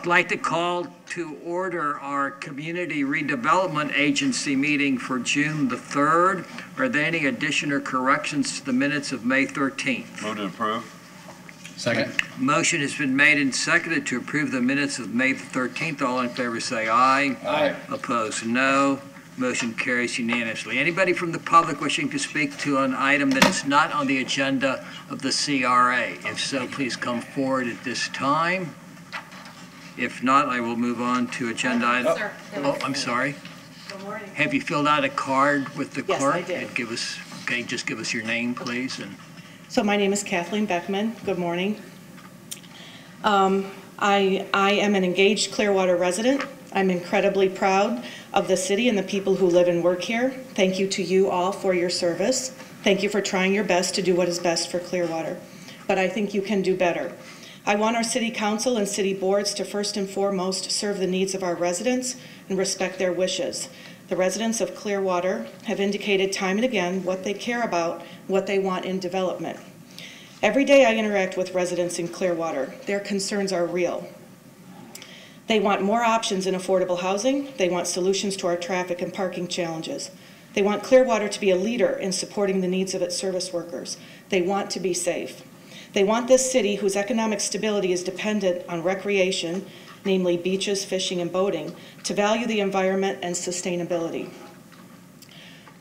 I'd like to call to order our Community Redevelopment Agency meeting for June the 3rd. Are there any addition or corrections to the minutes of May 13th? Move to approve. Second. Motion has been made and seconded to approve the minutes of May the 13th. All in favor say aye. Aye. Opposed, no. Motion carries unanimously. Anybody from the public wishing to speak to an item that is not on the agenda of the CRA? If so, please come forward at this time. If not, I will move on to agenda item. Sir, Oh, I'm sorry. Good morning. Have you filled out a card with the Yes, clerk? I did. And just give us your name, please. And So my name is Kathleen Beckman. Good morning. I am an engaged Clearwater resident. I'm incredibly proud of the city and the people who live and work here. Thank you to you all for your service. Thank you for trying your best to do what is best for Clearwater. But I think you can do better. I want our city council and city boards to first and foremost serve the needs of our residents and respect their wishes. The residents of Clearwater have indicated time and again what they care about, what they want in development. Every day I interact with residents in Clearwater. Their concerns are real. They want more options in affordable housing. They want solutions to our traffic and parking challenges. They want Clearwater to be a leader in supporting the needs of its service workers. They want to be safe. They want this city, whose economic stability is dependent on recreation, namely beaches, fishing, and boating, to value the environment and sustainability.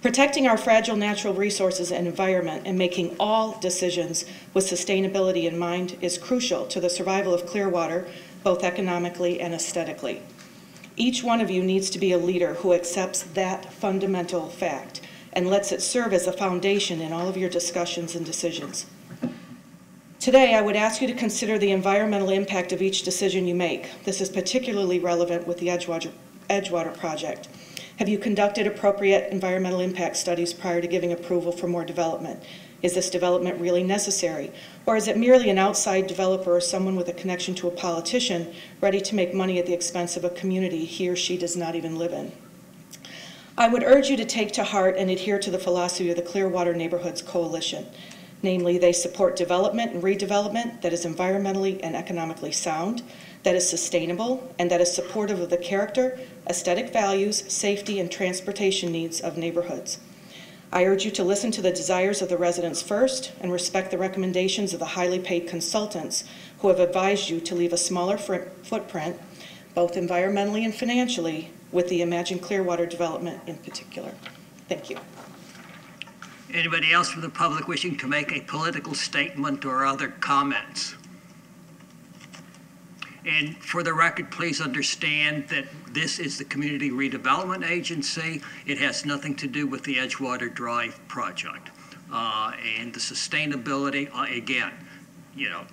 Protecting our fragile natural resources and environment and making all decisions with sustainability in mind is crucial to the survival of Clearwater, both economically and aesthetically. Each one of you needs to be a leader who accepts that fundamental fact and lets it serve as a foundation in all of your discussions and decisions. Today, I would ask you to consider the environmental impact of each decision you make. This is particularly relevant with the Edgewater project. Have you conducted appropriate environmental impact studies prior to giving approval for more development? Is this development really necessary? Or is it merely an outside developer or someone with a connection to a politician ready to make money at the expense of a community he or she does not even live in? I would urge you to take to heart and adhere to the philosophy of the Clearwater Neighborhoods Coalition. Namely, they support development and redevelopment that is environmentally and economically sound, that is sustainable, and that is supportive of the character, aesthetic values, safety, and transportation needs of neighborhoods. I urge you to listen to the desires of the residents first and respect the recommendations of the highly paid consultants who have advised you to leave a smaller footprint, both environmentally and financially, with the Imagine Clearwater development in particular. Thank you. anybody else from the public wishing to make a political statement or other comments? And for the record, please understand that this is the Community Redevelopment Agency. It has nothing to do with the Edgewater Drive project. And the sustainability, again, you know,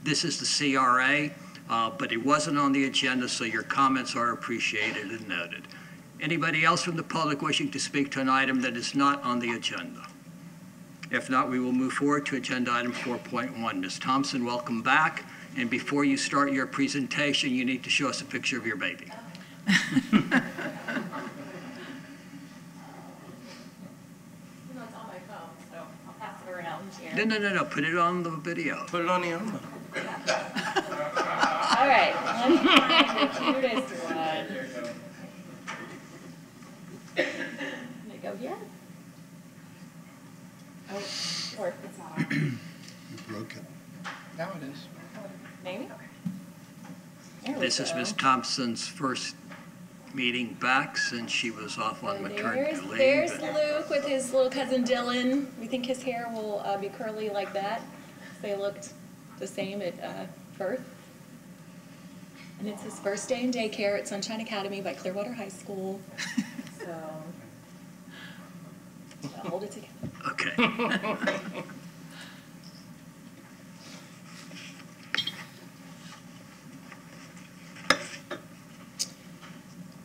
this is the CRA, but it wasn't on the agenda, so your comments are appreciated and noted. Anybody else from the public wishing to speak to an item that is not on the agenda? If not, we will move forward to agenda item 4.1. Ms. Thompson, welcome back. And before you start your presentation, you need to show us a picture of your baby. No, it's on my phone, so I'll pass it around here. No. Put it on the video. Put it on the other. All right, let me find the cutest one. Can it go here? Oh, or it's not on. You broke it. Now it is. Maybe? There we This is go. Ms. Thompson's first meeting back since she was off on So maternity leave. There's Luke with his little cousin Dylan. We think his hair will be curly like that. They looked the same at birth. And it's his first day in daycare at Sunshine Academy by Clearwater High School. So, I'll hold it together. Okay.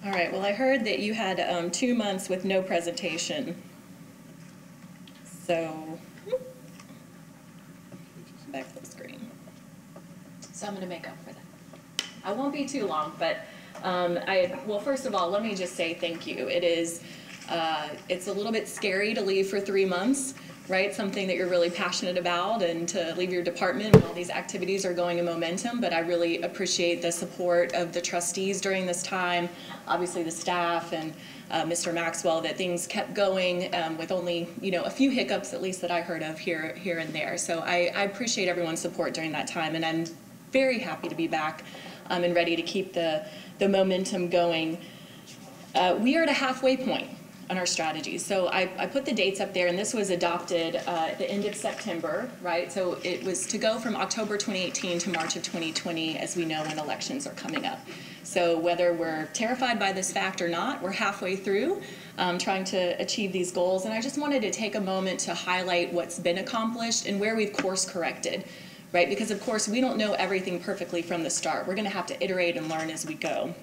All right, well, I heard that you had 2 months with no presentation. So, back to the screen. So I'm going to make up for that. I won't be too long, but well, first of all, let me just say thank you. It's a little bit scary to leave for 3 months, right? Something that you're really passionate about, and to leave your department when all these activities are going in momentum. But I really appreciate the support of the trustees during this time, obviously the staff and Mr. Maxwell, that things kept going with only, a few hiccups, at least that I heard of here and there. So I appreciate everyone's support during that time, and I'm very happy to be back and ready to keep the momentum going. We are at a halfway point on our strategy. So I put the dates up there, and this was adopted at the end of September, right? So it was to go from October 2018 to March of 2020, as we know when elections are coming up. So whether we're terrified by this fact or not, we're halfway through trying to achieve these goals. And I just wanted to take a moment to highlight what's been accomplished and where we've course corrected, right? Because of course we don't know everything perfectly from the start. We're gonna have to iterate and learn as we go.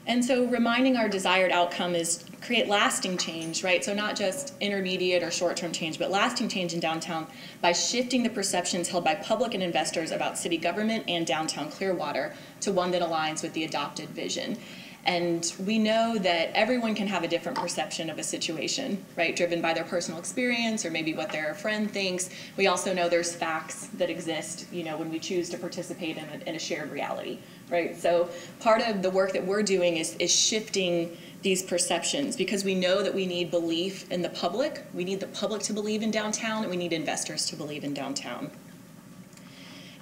And so reminding our desired outcome is create lasting change, right? So not just intermediate or short-term change, but lasting change in downtown by shifting the perceptions held by public and investors about city government and downtown Clearwater to one that aligns with the adopted vision. And we know that everyone can have a different perception of a situation, right? Driven by their personal experience or maybe what their friend thinks. We also know there's facts that exist, when we choose to participate in a shared reality, right? So part of the work that we're doing is shifting these perceptions, because we know that we need belief in the public. We need the public to believe in downtown, and we need investors to believe in downtown.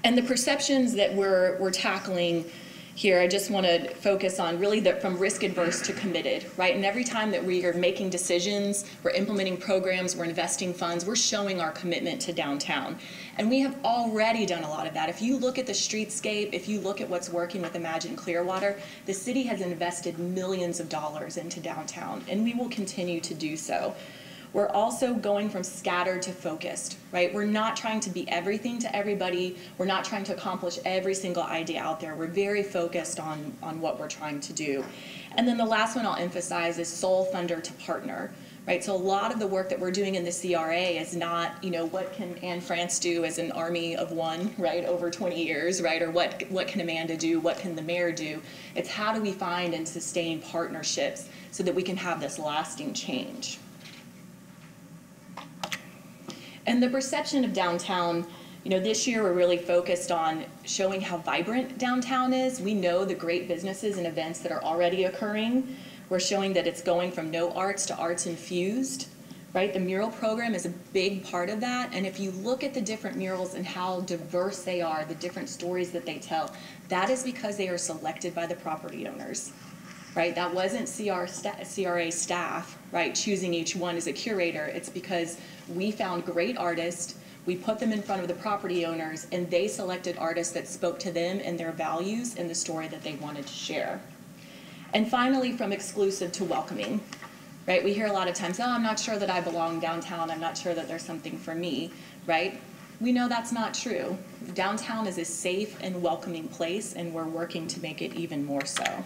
And the perceptions that we're tackling here, I just want to focus on really from risk adverse to committed, right? And every time that we are making decisions, we're implementing programs, we're investing funds, we're showing our commitment to downtown. And we have already done a lot of that. If you look at the streetscape, if you look at what's working with Imagine Clearwater, the city has invested millions of dollars into downtown, and we will continue to do so. We're also going from scattered to focused, right? We're not trying to be everything to everybody. We're not trying to accomplish every single idea out there. We're very focused on what we're trying to do. And then the last one I'll emphasize is sole funder to partner, right? So a lot of the work that we're doing in the CRA is not, what can Anne France do as an army of one, right, over 20 years, right? Or what can Amanda do? What can the mayor do? It's how do we find and sustain partnerships so that we can have this lasting change. And the perception of downtown, this year we're really focused on showing how vibrant downtown is. We know the great businesses and events that are already occurring. We're showing that it's going from no arts to arts infused, right? The mural program is a big part of that. And if you look at the different murals and how diverse they are, the different stories that they tell, that is because they are selected by the property owners, right? That wasn't CRA staff, right, choosing each one as a curator. It's because we found great artists, we put them in front of the property owners, and they selected artists that spoke to them and their values and the story that they wanted to share. And finally, from exclusive to welcoming, right? We hear a lot of times, I'm not sure that I belong downtown, I'm not sure that there's something for me, right? We know that's not true. Downtown is a safe and welcoming place, and we're working to make it even more so.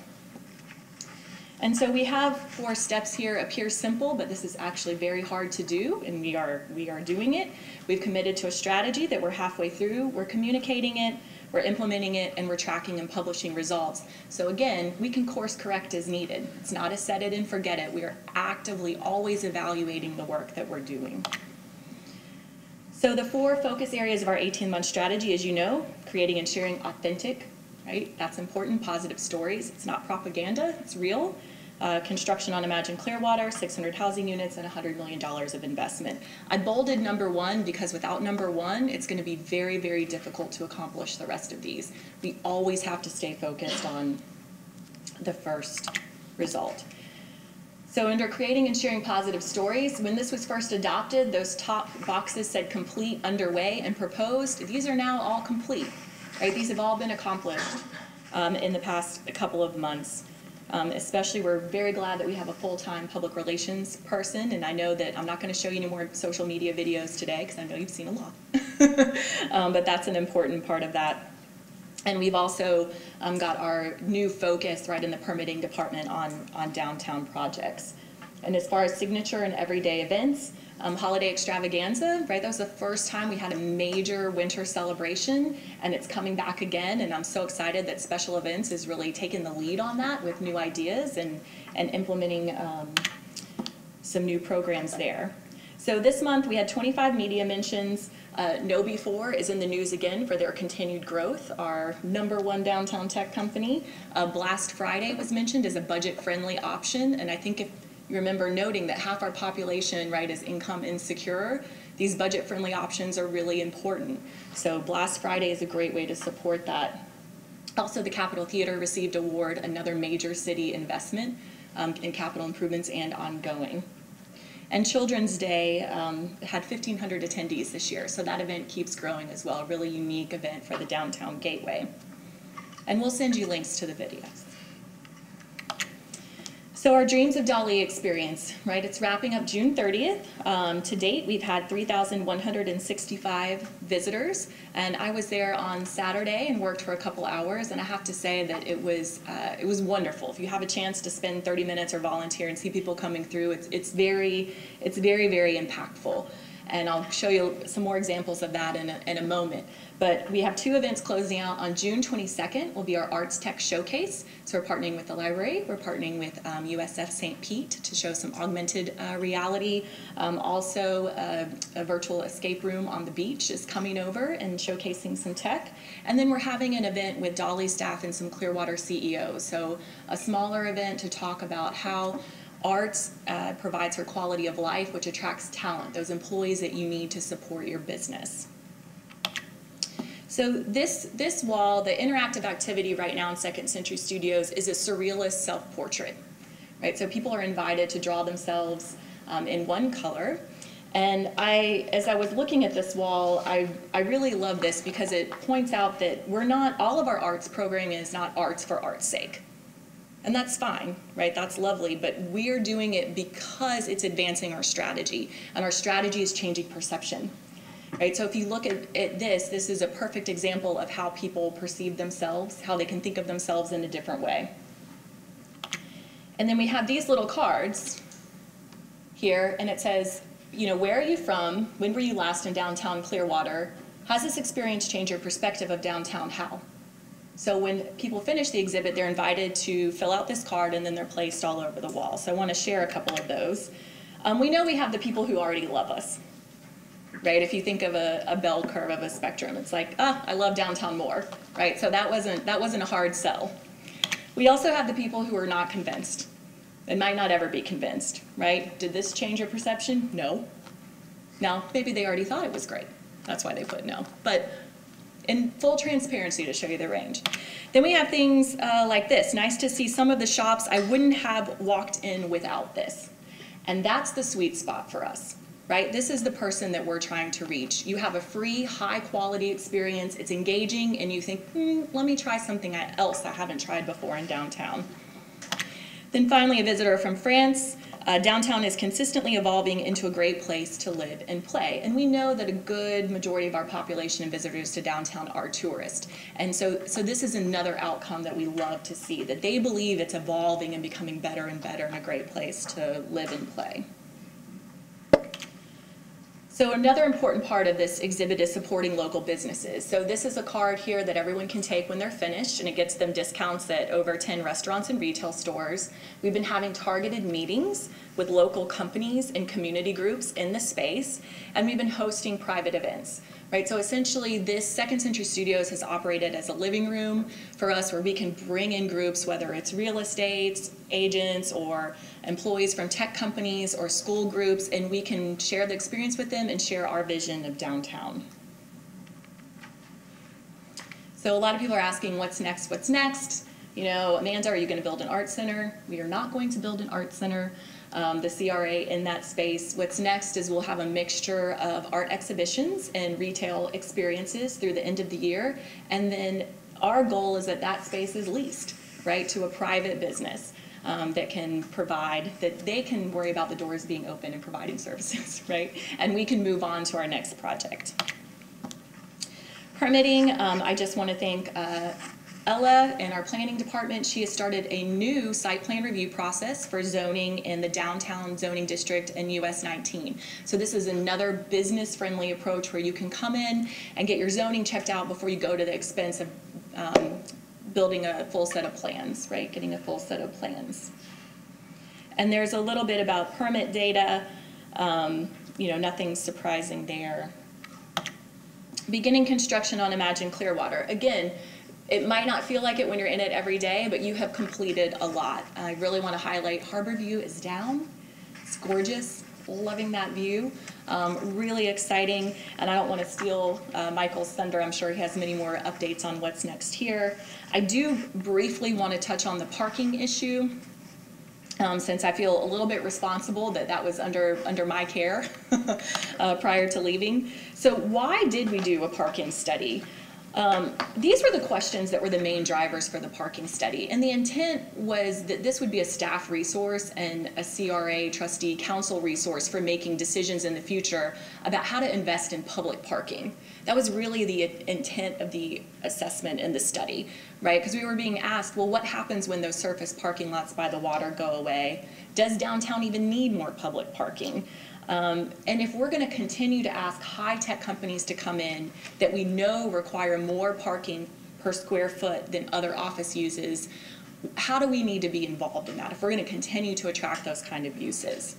And so we have 4 steps here. Appear simple, but this is actually very hard to do, and we are doing it. We've committed to a strategy that we're halfway through. We're communicating it, we're implementing it, and we're tracking and publishing results. So again, we can course correct as needed. It's not a set it and forget it. We are actively always evaluating the work that we're doing. So the 4 focus areas of our 18-month strategy, as you know, creating and sharing authentic, right? That's important, positive stories. It's not propaganda, it's real. Construction on Imagine Clearwater, 600 housing units, and $100 million of investment. I bolded number 1 because without number 1, it's going to be very, very difficult to accomplish the rest of these. We always have to stay focused on the first result. So under creating and sharing positive stories, when this was first adopted, those top boxes said complete, underway, and proposed. These are now all complete, right? These have all been accomplished in the past couple of months. Especially, we're very glad that we have a full-time public relations person, and I know that I'm not going to show you any more social media videos today because I know you've seen a lot. But that's an important part of that. And we've also got our new focus right in the permitting department on downtown projects. And as far as signature and everyday events, holiday extravaganza, right? That was the first time we had a major winter celebration, and it's coming back again, and I'm so excited that special events is really taking the lead on that with new ideas and implementing some new programs there. So this month we had 25 media mentions. Know Before is in the news again for their continued growth, our #1 downtown tech company. Blast Friday was mentioned as a budget-friendly option, and I think if you remember noting that half our population, right, is income insecure, these budget-friendly options are really important. So Blast Friday is a great way to support that. Also, the Capitol Theater received award, another major city investment in capital improvements and ongoing. And Children's Day had 1,500 attendees this year, so that event keeps growing as well, a really unique event for the downtown gateway. And we'll send you links to the videos. So our Dreams of Dali experience, right, it's wrapping up June 30th. To date, we've had 3,165 visitors, and I was there on Saturday and worked for a couple hours, and I have to say that it was wonderful. If you have a chance to spend 30 minutes or volunteer and see people coming through, it's very, very impactful. And I'll show you some more examples of that in a moment. But we have 2 events closing out on June 22nd will be our Arts Tech Showcase. So we're partnering with the library, we're partnering with USF St. Pete to show some augmented reality. Also a virtual escape room on the beach is coming over and showcasing some tech. And then we're having an event with Dolly staff and some Clearwater CEOs. So a smaller event to talk about how arts provides for quality of life, which attracts talent, those employees that you need to support your business. So this wall, the interactive activity right now in Second Century Studios is a surrealist self-portrait, right? So people are invited to draw themselves in one color. And as I was looking at this wall, I really love this because it points out that all of our arts programming is not arts for art's sake. And that's fine, right? That's lovely, but we're doing it because it's advancing our strategy, and our strategy is changing perception, right? So if you look at this is a perfect example of how people perceive themselves, how they can think of themselves in a different way. And then we have these little cards here, and it says, you know, where are you from? When were you last in downtown Clearwater? Has this experience changed your perspective of downtown? How? So when people finish the exhibit, they're invited to fill out this card, and then they're placed all over the wall. So I want to share a couple of those. We know we have the people who already love us, right? If you think of a bell curve of a spectrum, it's like, I love downtown more, right? So that wasn't a hard sell. We also have the people who are not convinced and might not ever be convinced, right? Did this change your perception? No. Now, maybe they already thought it was great. That's why they put no. But in full transparency to show you the range. Then we have things like this. Nice to see some of the shops I wouldn't have walked in without this. And that's the sweet spot for us, right? This is the person that we're trying to reach. You have a free, high quality experience, it's engaging, and you think, let me try something else I haven't tried before in downtown. Then finally, a visitor from France. Downtown is consistently evolving into a great place to live and play. And we know that a good majority of our population and visitors to downtown are tourists. And so this is another outcome that we love to see, that they believe it's evolving and becoming better and better and a great place to live and play. So another important part of this exhibit is supporting local businesses. So this is a card here that everyone can take when they're finished, and it gets them discounts at over 10 restaurants and retail stores. We've been having targeted meetings with local companies and community groups in the space, and we've been hosting private events. Right, so essentially this Second Century Studios has operated as a living room for us where we can bring in groups, whether it's real estate agents or employees from tech companies or school groups, and we can share the experience with them and share our vision of downtown. So a lot of people are asking, what's next, what's next? You know, Amanda, are you going to build an art center? We are not going to build an art center. The CRA in that space. What's next is we'll have a mixture of art exhibitions and retail experiences through the end of the year. And then our goal is that that space is leased, right, to a private business that can provide, that they can worry about the doors being open and providing services, right? And we can move on to our next project. Permitting, I just want to thank Ella in our planning department. She has started a new site plan review process for zoning in the downtown zoning district in US 19. So this is another business-friendly approach where you can come in and get your zoning checked out before you go to the expense of building a full set of plans, right? Getting a full set of plans. And there's a little bit about permit data. You know, nothing surprising there. Beginning construction on Imagine Clearwater. Again, it might not feel like it when you're in it every day, but you have completed a lot. I really want to highlight Harbor View is down. It's gorgeous, loving that view. Really exciting, and I don't want to steal Michael's thunder. I'm sure he has many more updates on what's next here. I do briefly want to touch on the parking issue. Since I feel a little bit responsible that was under my care prior to leaving. So why did we do a parking study? These were the questions that were the main drivers for the parking study. And the intent was that this would be a staff resource and a CRA trustee council resource for making decisions in the future about how to invest in public parking. That was really the intent of the assessment in the study, right? Because we were being asked, well, what happens when those surface parking lots by the water go away? Does downtown even need more public parking? And if we're going to continue to ask high-tech companies to come in that we know require more parking per square foot than other office uses, how do we need to be involved in that if we're going to continue to attract those kind of uses?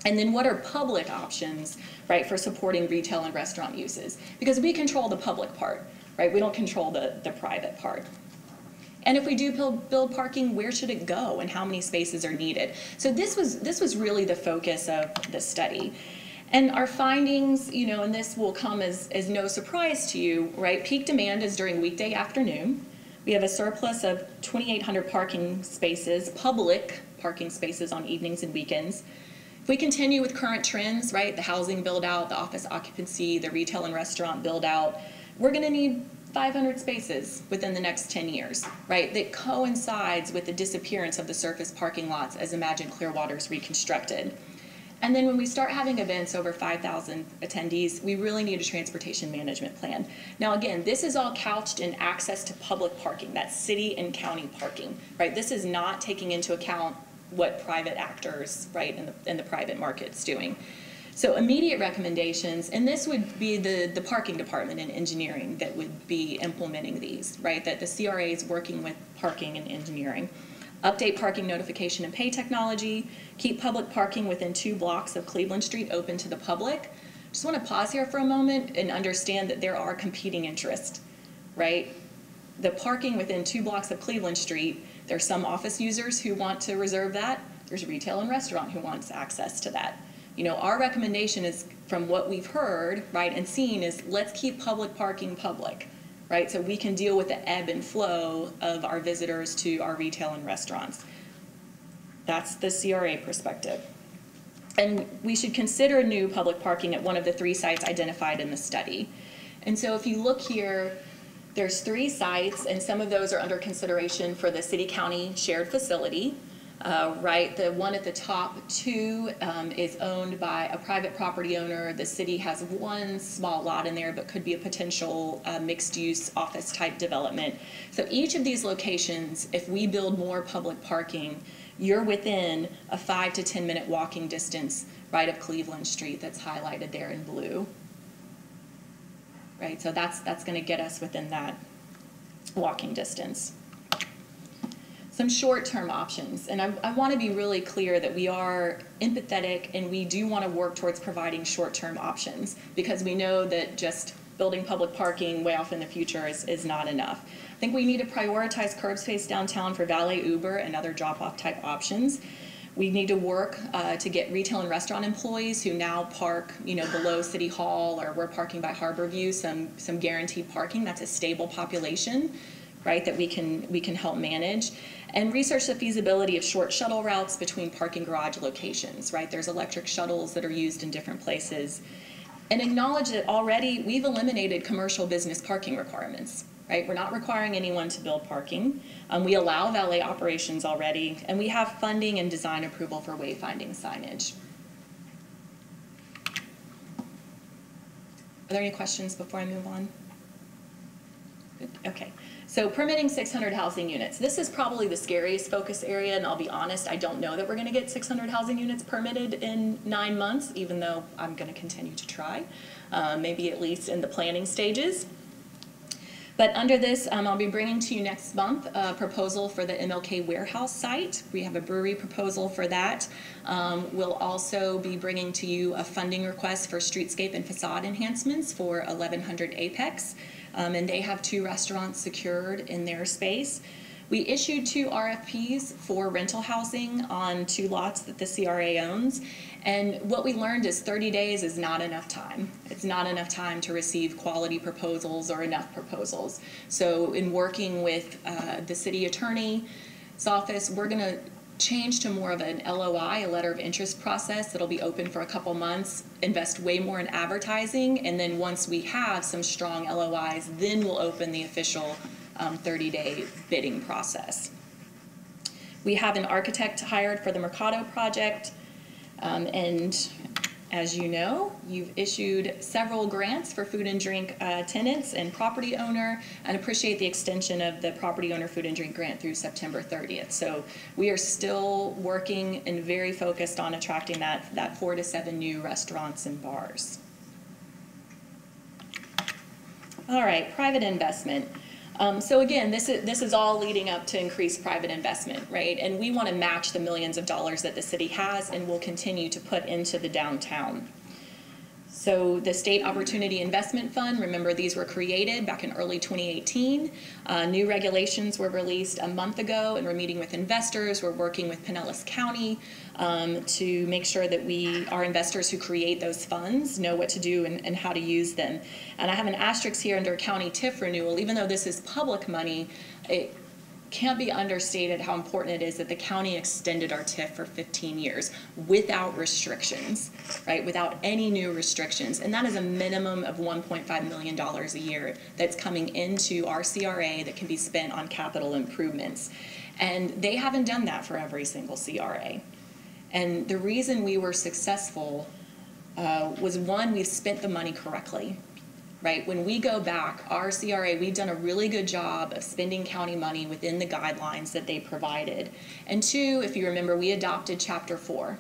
And then what are public options, right, for supporting retail and restaurant uses? Because we control the public part, right? We don't control the private part. And if we do build parking, where should it go and how many spaces are needed? So this was really the focus of the study. And our findings, you know, and this will come as no surprise to you, right? Peak demand is during weekday afternoon. We have a surplus of 2,800 parking spaces, public parking spaces on evenings and weekends. If we continue with current trends, right, the housing build out, the office occupancy, the retail and restaurant build out, we're going to need 500 spaces within the next 10 years, right? That coincides with the disappearance of the surface parking lots as Imagine Clearwater is reconstructed. And then when we start having events over 5,000 attendees, we really need a transportation management plan. Now again, this is all couched in access to public parking, that's city and county parking, right? This is not taking into account what private actors, right, in the private market's doing. So immediate recommendations, and this would be the parking department and engineering that would be implementing these, right? That the CRA is working with parking and engineering. Update parking notification and pay technology, keep public parking within 2 blocks of Cleveland Street open to the public. Just want to pause here for a moment and understand that there are competing interests, right? The parking within 2 blocks of Cleveland Street, there's some office users who want to reserve that. There's retail and restaurant who wants access to that. You know, our recommendation is, from what we've heard, right, and seen, is let's keep public parking public, right? So we can deal with the ebb and flow of our visitors to our retail and restaurants. That's the CRA perspective. And we should consider new public parking at one of the 3 sites identified in the study. And so if you look here, there's 3 sites, and some of those are under consideration for the city-county shared facility. Right, the one at the top 2 is owned by a private property owner. The city has 1 small lot in there, but could be a potential mixed-use office-type development. So each of these locations, if we build more public parking, you're within a 5 to 10 minute walking distance, right, of Cleveland Street that's highlighted there in blue. Right, so that's going to get us within that walking distance. Some short-term options, and I want to be really clear that we are empathetic and we do want to work towards providing short-term options, because we know that just building public parking way off in the future is not enough. I think we need to prioritize curb space downtown for valet, Uber, and other drop-off type options. We need to work to get retail and restaurant employees who now park, you know, below City Hall, or we're parking by Harbor View, some guaranteed parking. That's a stable population, right, that we can help manage. And research the feasibility of short shuttle routes between parking garage locations, right? There's electric shuttles that are used in different places. And acknowledge that already we've eliminated commercial business parking requirements, right? We're not requiring anyone to build parking. We allow valet operations already, and we have funding and design approval for wayfinding signage. Are there any questions before I move on? Good. Okay. So permitting 600 housing units. This is probably the scariest focus area, and I'll be honest, I don't know that we're going to get 600 housing units permitted in 9 months, even though I'm going to continue to try, maybe at least in the planning stages. But under this, I'll be bringing to you next month a proposal for the MLK warehouse site. We have a brewery proposal for that. We'll also be bringing to you a funding request for streetscape and facade enhancements for 1100 Apex. And they have 2 restaurants secured in their space. We issued 2 RFPs for rental housing on 2 lots that the CRA owns. And what we learned is 30 days is not enough time. It's not enough time to receive quality proposals or enough proposals. So in working with the city attorney's office, we're going to change to more of an LOI, a letter of interest process that'll be open for a couple months, invest way more in advertising, and then once we have some strong LOIs, then we'll open the official 30-day bidding process. We have an architect hired for the Mercado project, and as you know, you've issued several grants for food and drink tenants and property owner, and appreciate the extension of the property owner food and drink grant through September 30th. So we are still working and very focused on attracting that 4 to 7 new restaurants and bars. All right, private investment. So again, this is all leading up to increased private investment, right? And we want to match the millions of dollars that the city has and will continue to put into the downtown. So the State Opportunity Investment Fund, remember these were created back in early 2018. New regulations were released a month ago, and we're meeting with investors. We're working with Pinellas County to make sure that our investors who create those funds know what to do and how to use them. And I have an asterisk here under county TIF renewal. Even though this is public money, it can't be understated how important it is that the county extended our TIF for 15 years without restrictions, right? Without any new restrictions. And that is a minimum of $1.5 million a year that's coming into our CRA that can be spent on capital improvements. And they haven't done that for every single CRA. And the reason we were successful was, one, we've spent the money correctly. Right? When we go back, our CRA, we've done a really good job of spending county money within the guidelines that they provided. And 2, if you remember, we adopted Chapter 4,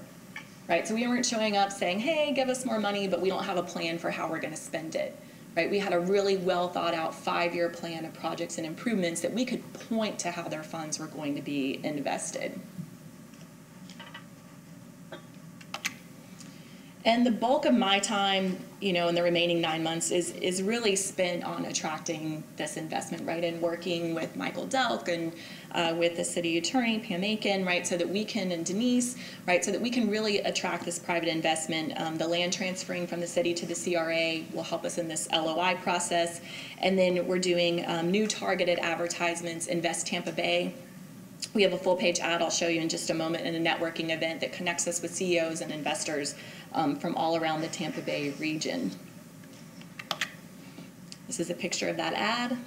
right? So we weren't showing up saying, hey, give us more money, but we don't have a plan for how we're going to spend it, right? We had a really well thought out 5-year plan of projects and improvements that we could point to how their funds were going to be invested. And the bulk of my time, in the remaining 9 months is really spent on attracting this investment, right? And working with Michael Delk and with the city attorney, Pam Aiken, right? So that we can, and Denise, right? So that we can really attract this private investment. The land transferring from the city to the CRA will help us in this LOI process. And then we're doing new targeted advertisements, Invest Tampa Bay. We have a full-page ad I'll show you in just a moment in a networking event that connects us with CEOs and investors from all around the Tampa Bay region. This is a picture of that ad.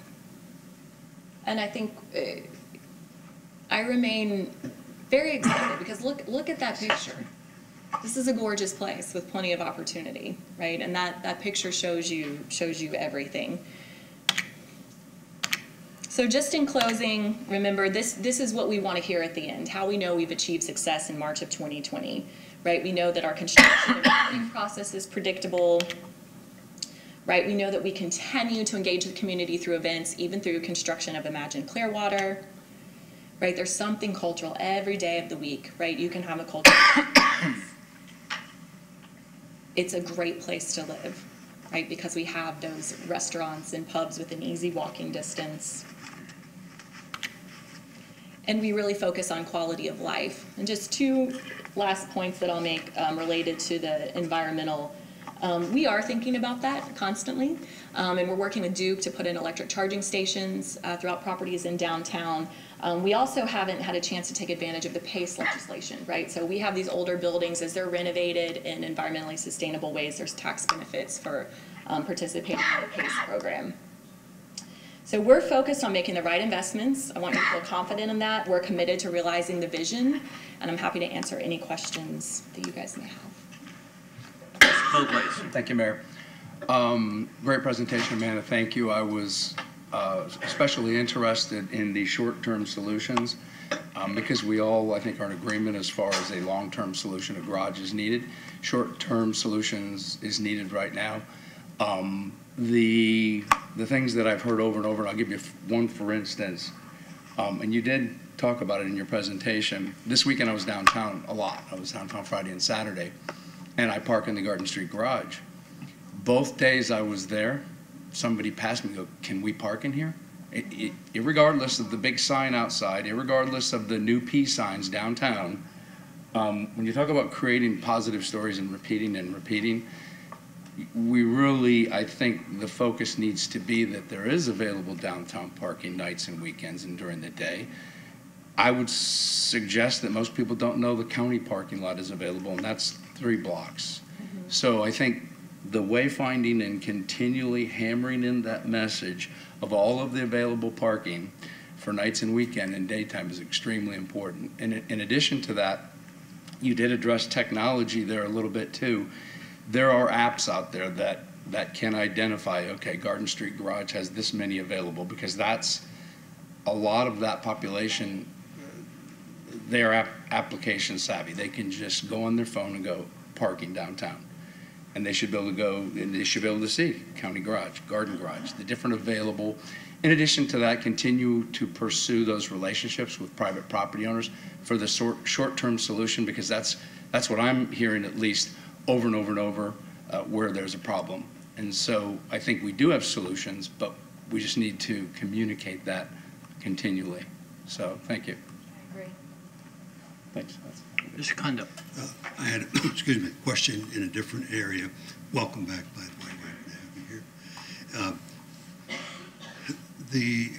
And I think I remain very excited because look at that picture. This is a gorgeous place with plenty of opportunity, right? And that picture shows you everything. So just in closing, remember this is what we want to hear at the end, how we know we've achieved success in March of 2020, right? We know that our construction and planning process is predictable, right? We know that we continue to engage the community through events, even through construction of Imagine Clearwater, right? There's something cultural every day of the week, right? You can have a cultural It's a great place to live, right? Because we have those restaurants and pubs within easy walking distance. And we really focus on quality of life. And just 2 last points that I'll make related to the environmental. We are thinking about that constantly, and we're working with Duke to put in electric charging stations throughout properties in downtown. We also haven't had a chance to take advantage of the PACE legislation, right? So we have these older buildings, as they're renovated in environmentally sustainable ways, there's tax benefits for participating in the PACE program. So we're focused on making the right investments. I want you to feel confident in that. We're committed to realizing the vision, and I'm happy to answer any questions that you guys may have. Thank you, Mayor. Great presentation, Amanda. Thank you. I was especially interested in the short-term solutions because we all, I think, are in agreement as far as a long-term solution. A garage is needed. Short-term solutions is needed right now. the things that I've heard over and over, and I'll give you one for instance, and you did talk about it in your presentation. This weekend I was downtown a lot. I was downtown Friday and Saturday, and I park in the Garden Street garage. Both days I was there, somebody passed me and go, "Can we park in here?" Irregardless of the big sign outside, irregardless of the new P signs downtown, when you talk about creating positive stories and repeating, we really, I think the focus needs to be that there is available downtown parking nights and weekends and during the day. I would suggest that most people don't know the county parking lot is available, and that's 3 blocks. So I think the wayfinding and continually hammering in that message of all of the available parking for nights and weekend and daytime is extremely important. And in addition to that, you did address technology there a little bit too. There are apps out there that can identify, okay, Garden Street Garage has this many available, because that's a lot of that population, they are application savvy. They can just go on their phone and go parking downtown. And they should be able to go, and they should be able to see county garage, garden garage, the different available. In addition to that, continue to pursue those relationships with private property owners for the short-term solution, because that's what I'm hearing, at least over and over and over, where there's a problem. And so I think we do have solutions, but we just need to communicate that continually. So thank you. I agree. Thanks. Mr. Kondo. I had, excuse me, a question in a different area. Welcome back, by the way. Glad to have you here. The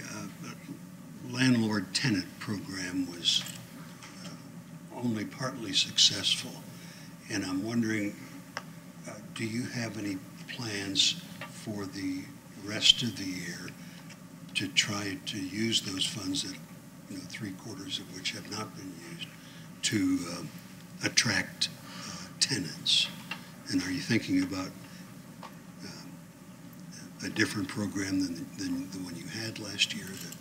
landlord-tenant program was only partly successful, and I'm wondering, do you have any plans for the rest of the year to try to use those funds that, 3/4 of which have not been used, to attract tenants? And are you thinking about a different program than the one you had last year that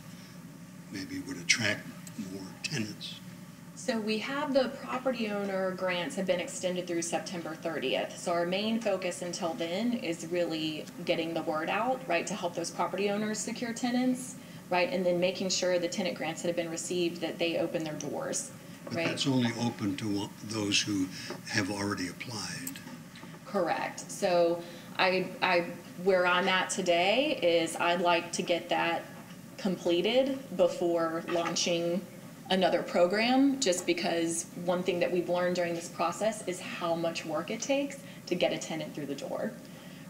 maybe would attract more tenants? So we have the property owner grants have been extended through September 30th. So our main focus until then is really getting the word out, right, to help those property owners secure tenants, right, and then making sure the tenant grants that have been received, that they open their doors, But right? that's only open to those who have already applied. Correct. So where I'm at today is I'd like to get that completed before launching another program, just because one thing that we've learned during this process is how much work it takes to get a tenant through the door,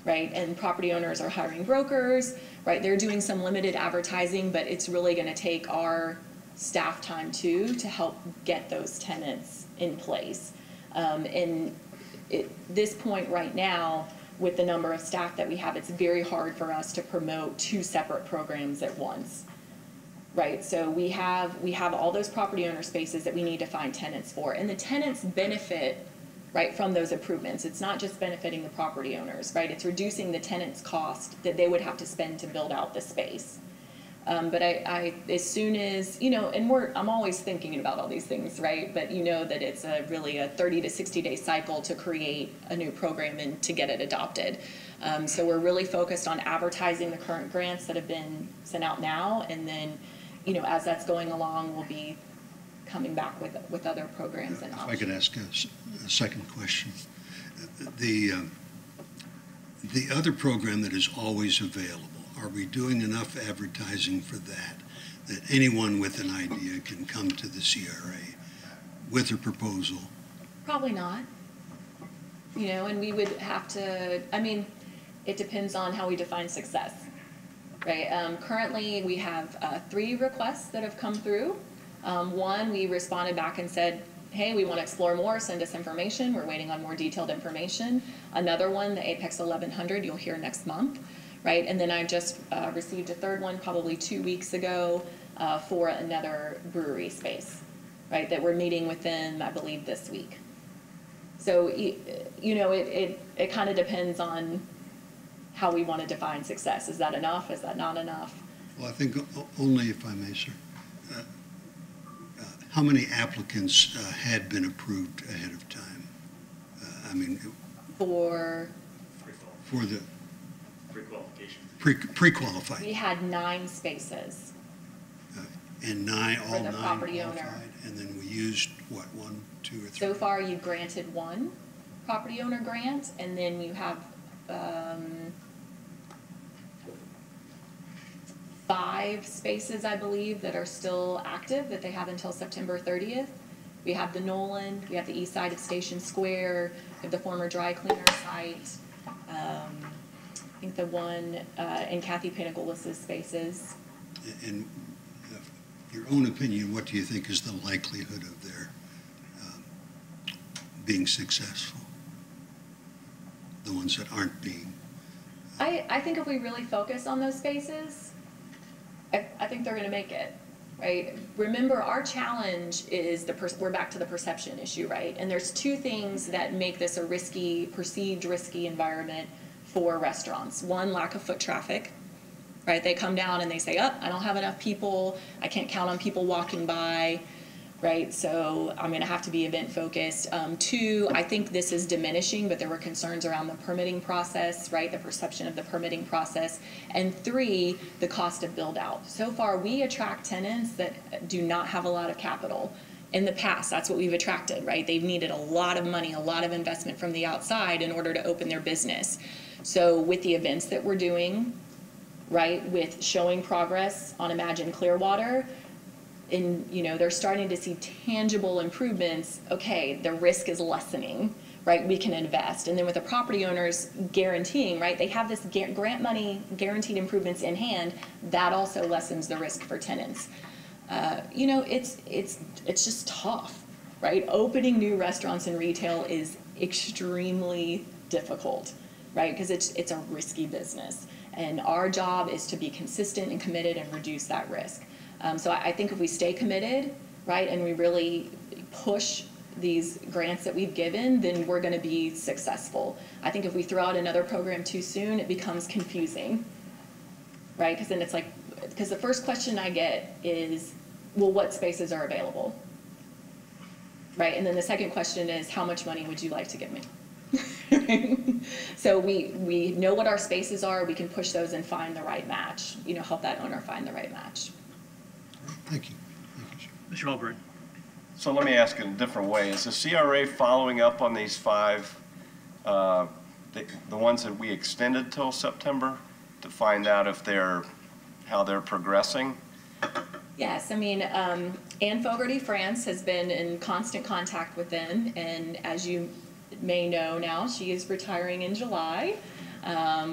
right? And property owners are hiring brokers, right? They're doing some limited advertising, but it's really going to take our staff time too to help get those tenants in place. And at this point right now, with the number of staff that we have, it's very hard for us to promote 2 separate programs at once. Right, so we have all those property owner spaces that we need to find tenants for, and the tenants benefit, right, from those improvements. It's not just benefiting the property owners, right? It's reducing the tenant's cost that they would have to spend to build out the space. But I as soon as, and I'm always thinking about all these things, right? But that it's really a 30 to 60 day cycle to create a new program and to get it adopted. So we're really focused on advertising the current grants that have been sent out now, and then as that's going along, we'll be coming back with other programs and options. If I could ask a second question. The other program that is always available, are we doing enough advertising for that anyone with an idea can come to the CRA with a proposal? Probably not. And we would have to, it depends on how we define success. Right. Currently, we have 3 requests that have come through. One, we responded back and said, hey, we want to explore more, send us information. We're waiting on more detailed information. Another one, the Apex 1100, you'll hear next month. Right. And then I just received a 3rd one probably 2 weeks ago for another brewery space, right, that we're meeting with them, I believe, this week. So, it kind of depends on how we want to define success. Is that enough? Is that not enough? Well, I think only, if I may, sir, how many applicants had been approved ahead of time? For the Pre-qualified. We had 9 spaces. And all For the 9 property qualified? owner. And then we used, what, 1, 2, or 3? So far, you granted 1 property owner grant, and then you have 5 spaces, I believe, that are still active, that they have until September 30th. We have the Nolan, we have the east side of Station Square, we have the former dry cleaner site. I think the one in Kathy Pinnacle spaces. In your own opinion, what do you think is the likelihood of their being successful? The ones that aren't being? I think if we really focus on those spaces, I think they're going to make it, right? Remember, our challenge is we're back to the perception issue, right? And there's 2 things that make this a perceived risky environment for restaurants. One, lack of foot traffic, right? They come down and they say, oh, I don't have enough people. I can't count on people walking by, right? So I'm going to have to be event focused. 2, I think this is diminishing, but there were concerns around the permitting process, right? The perception of the permitting process. And 3, the cost of build out. So far, we attract tenants that do not have a lot of capital. In the past, that's what we've attracted, right? They've needed a lot of money, a lot of investment from the outside in order to open their business. So with the events that we're doing, right, with showing progress on Imagine Clearwater, and they're starting to see tangible improvements. Okay, the risk is lessening, right? We can invest. And then with the property owners guaranteeing, right, they have this grant money, guaranteed improvements in hand, that also lessens the risk for tenants. It's just tough, right? Opening new restaurants and retail is extremely difficult, right? Because it's a risky business. And our job is to be consistent and committed and reduce that risk. So I think if we stay committed, right, and we really push these grants that we've given, then we're going to be successful. I think if we throw out another program too soon, it becomes confusing, right? Because then it's like, because the first question I get is, well, what spaces are available, right? And then the second question is, how much money would you like to give me? So we know what our spaces are. We can push those and find the right match. Help that owner find the right match. Thank you. Thank you, sir. Mr. Albright. So let me ask it a different way. Is the CRA following up on these 5, the ones that we extended till September, to find out if how they're progressing? Yes, I mean, Anne Fogarty France has been in constant contact with them, and as you may know now, she is retiring in July,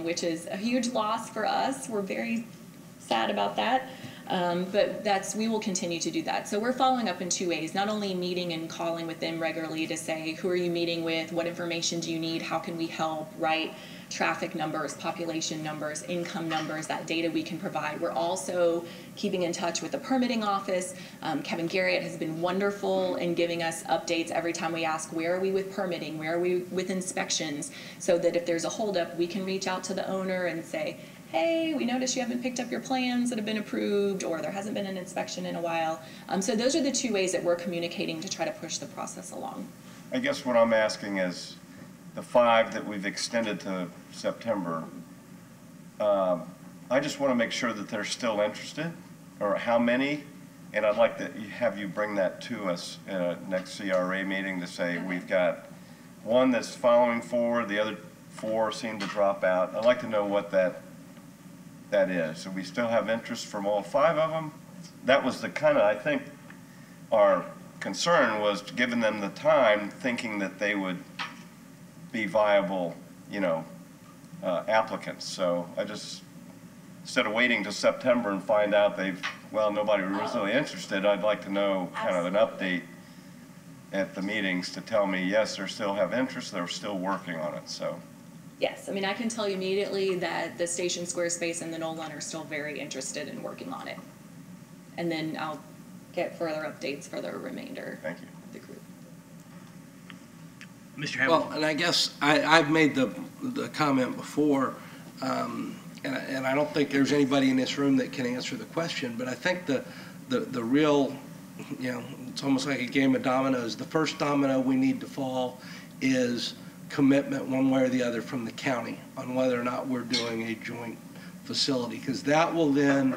which is a huge loss for us. We're very sad about that. But we will continue to do that. So we're following up in 2 ways, not only meeting and calling with them regularly to say, who are you meeting with? What information do you need? How can we help? Right? Traffic numbers, population numbers, income numbers, that data we can provide. We're also keeping in touch with the permitting office. Kevin Garrett has been wonderful in giving us updates every time we ask, where are we with permitting? Where are we with inspections? So that if there's a holdup, we can reach out to the owner and say, hey, we noticed you haven't picked up your plans that have been approved, or there hasn't been an inspection in a while. So those are the 2 ways that we're communicating to try to push the process along. I guess what I'm asking is, the 5 that we've extended to September, I just want to make sure that they're still interested, or how many, and I'd like to have you bring that to us at a next CRA meeting to say, okay, we've got 1 that's following forward, the other 4 seem to drop out. I'd like to know what that is. So we still have interest from all 5 of them. That was the kind of, I think, our concern was giving them the time, thinking that they would be viable, applicants. So I just, instead of waiting till September and find out nobody was really interested, I'd like to know kind of an update at the meetings to tell me, yes, they still have interest, they're still working on it. So. Yes, I mean, I can tell you immediately that the Station Square space and the Nolan are still very interested in working on it. And then I'll get further updates for the remainder Thank you. of the group. Mr. Hamilton. Well, and I guess I've made the comment before, and I don't think there's anybody in this room that can answer the question, but I think the real, it's almost like a game of dominoes. The first domino we need to fall is commitment one way or the other from the county on whether or not we're doing a joint facility, because that will then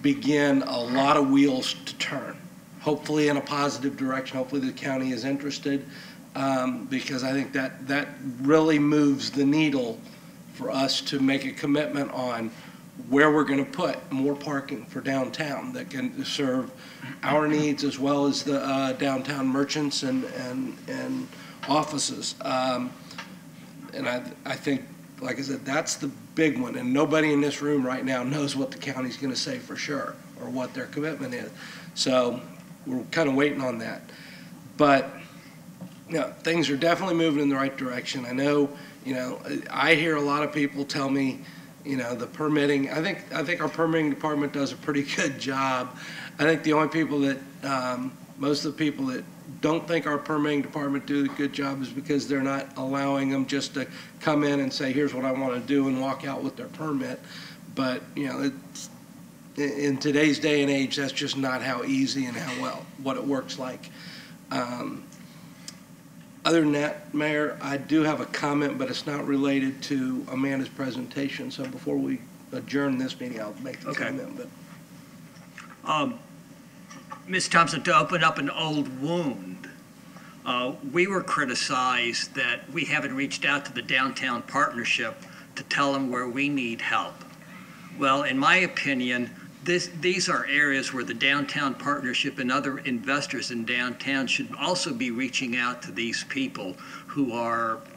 begin a lot of wheels to turn, hopefully in a positive direction. Hopefully the county is interested, because I think that really moves the needle for us to make a commitment on where we're going to put more parking for downtown that can serve our needs as well as the downtown merchants and offices. And I think, like I said, that's the big one. And nobody in this room right now knows what the county's going to say for sure or what their commitment is. So we're kind of waiting on that. But, you know, things are definitely moving in the right direction. I know, you know, I hear a lot of people tell me, you know, the permitting, I think our permitting department does a pretty good job. I think the only people that, most of the people that don't think our permitting department do a good job is because they're not allowing them just to come in and say, here's what I want to do and walk out with their permit. But, you know, it's, in today's day and age, that's just not how easy and what it works like. Other than that, Mayor, I do have a comment, but it's not related to Amanda's presentation. So before we adjourn this meeting, I'll make the comment. But Ms. Thompson, to open up an old wound, we were criticized that we haven't reached out to the downtown partnership to tell them where we need help. Well, in my opinion, these are areas where the downtown partnership and other investors in downtown should also be reaching out to these people who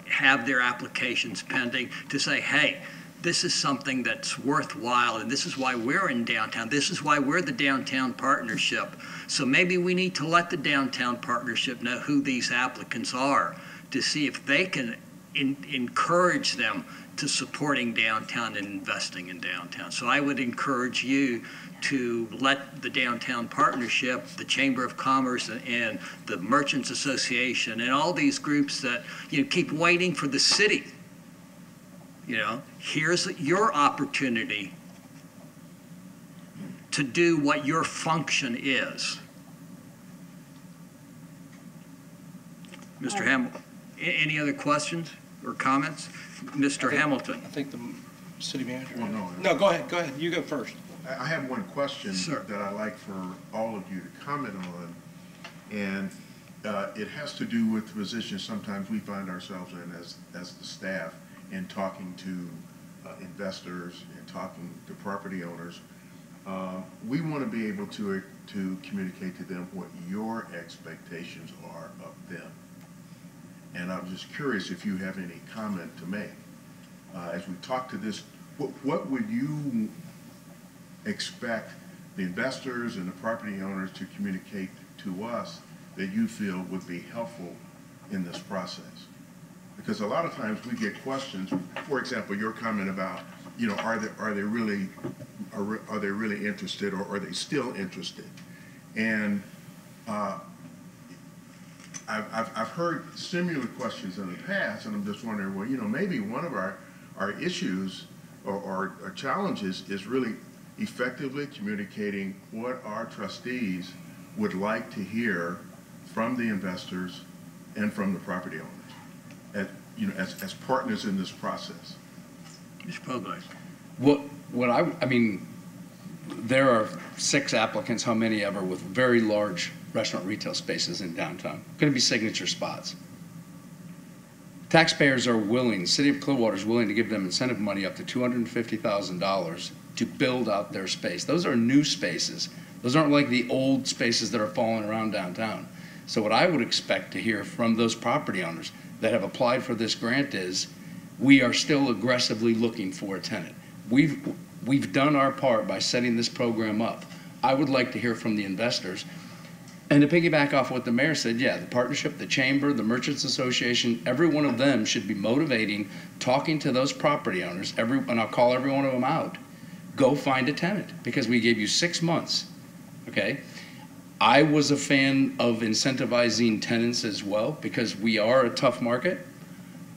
have their applications pending to say, hey, this is something that's worthwhile, and this is why we're in downtown. This is why we're the downtown partnership. So maybe we need to let the downtown partnership know who these applicants are to see if they can encourage them to supporting downtown and investing in downtown. So I would encourage you to let the downtown partnership, the Chamber of Commerce and the Merchants Association and all these groups that, you know, keep waiting for the city. You know, here's your opportunity to do what your function is. Mr. Hamilton, any other questions or comments? Mr. Hamilton. I think the city manager. Well, no. No, go ahead. Go ahead. You go first. I have one question that I'd like for all of you to comment on, and it has to do with the position sometimes we find ourselves in as the staff in talking to investors and talking to property owners. We want to be able to communicate to them what your expectations are of them. And I'm just curious if you have any comment to make. As we talk to this, what would you expect the investors and the property owners to communicate to us that you feel would be helpful in this process? Because a lot of times we get questions, for example, your comment about, you know, are they really interested, or are they still interested? And I've heard similar questions in the past, and I'm just wondering, well, you know, maybe one of our issues or challenges is really effectively communicating what our trustees would like to hear from the investors and from the property owners, as partners in this process. Mr. Pogler. I mean, there are 6 applicants, how many ever, with very large restaurant retail spaces in downtown. Going to be signature spots. Taxpayers are willing, the city of Clearwater is willing to give them incentive money up to $250,000 to build out their space. Those are new spaces. Those aren't like the old spaces that are falling around downtown. So what I would expect to hear from those property owners that have applied for this grant is, we are still aggressively looking for a tenant. We've done our part by setting this program up. I would like to hear from the investors. And to piggyback off what the mayor said, yeah, the partnership, the chamber, the Merchants Association, every one of them should be motivating, talking to those property owners, and I'll call every one of them out. Go find a tenant, because we gave you 6 months, okay? I was a fan of incentivizing tenants as well, because we are a tough market.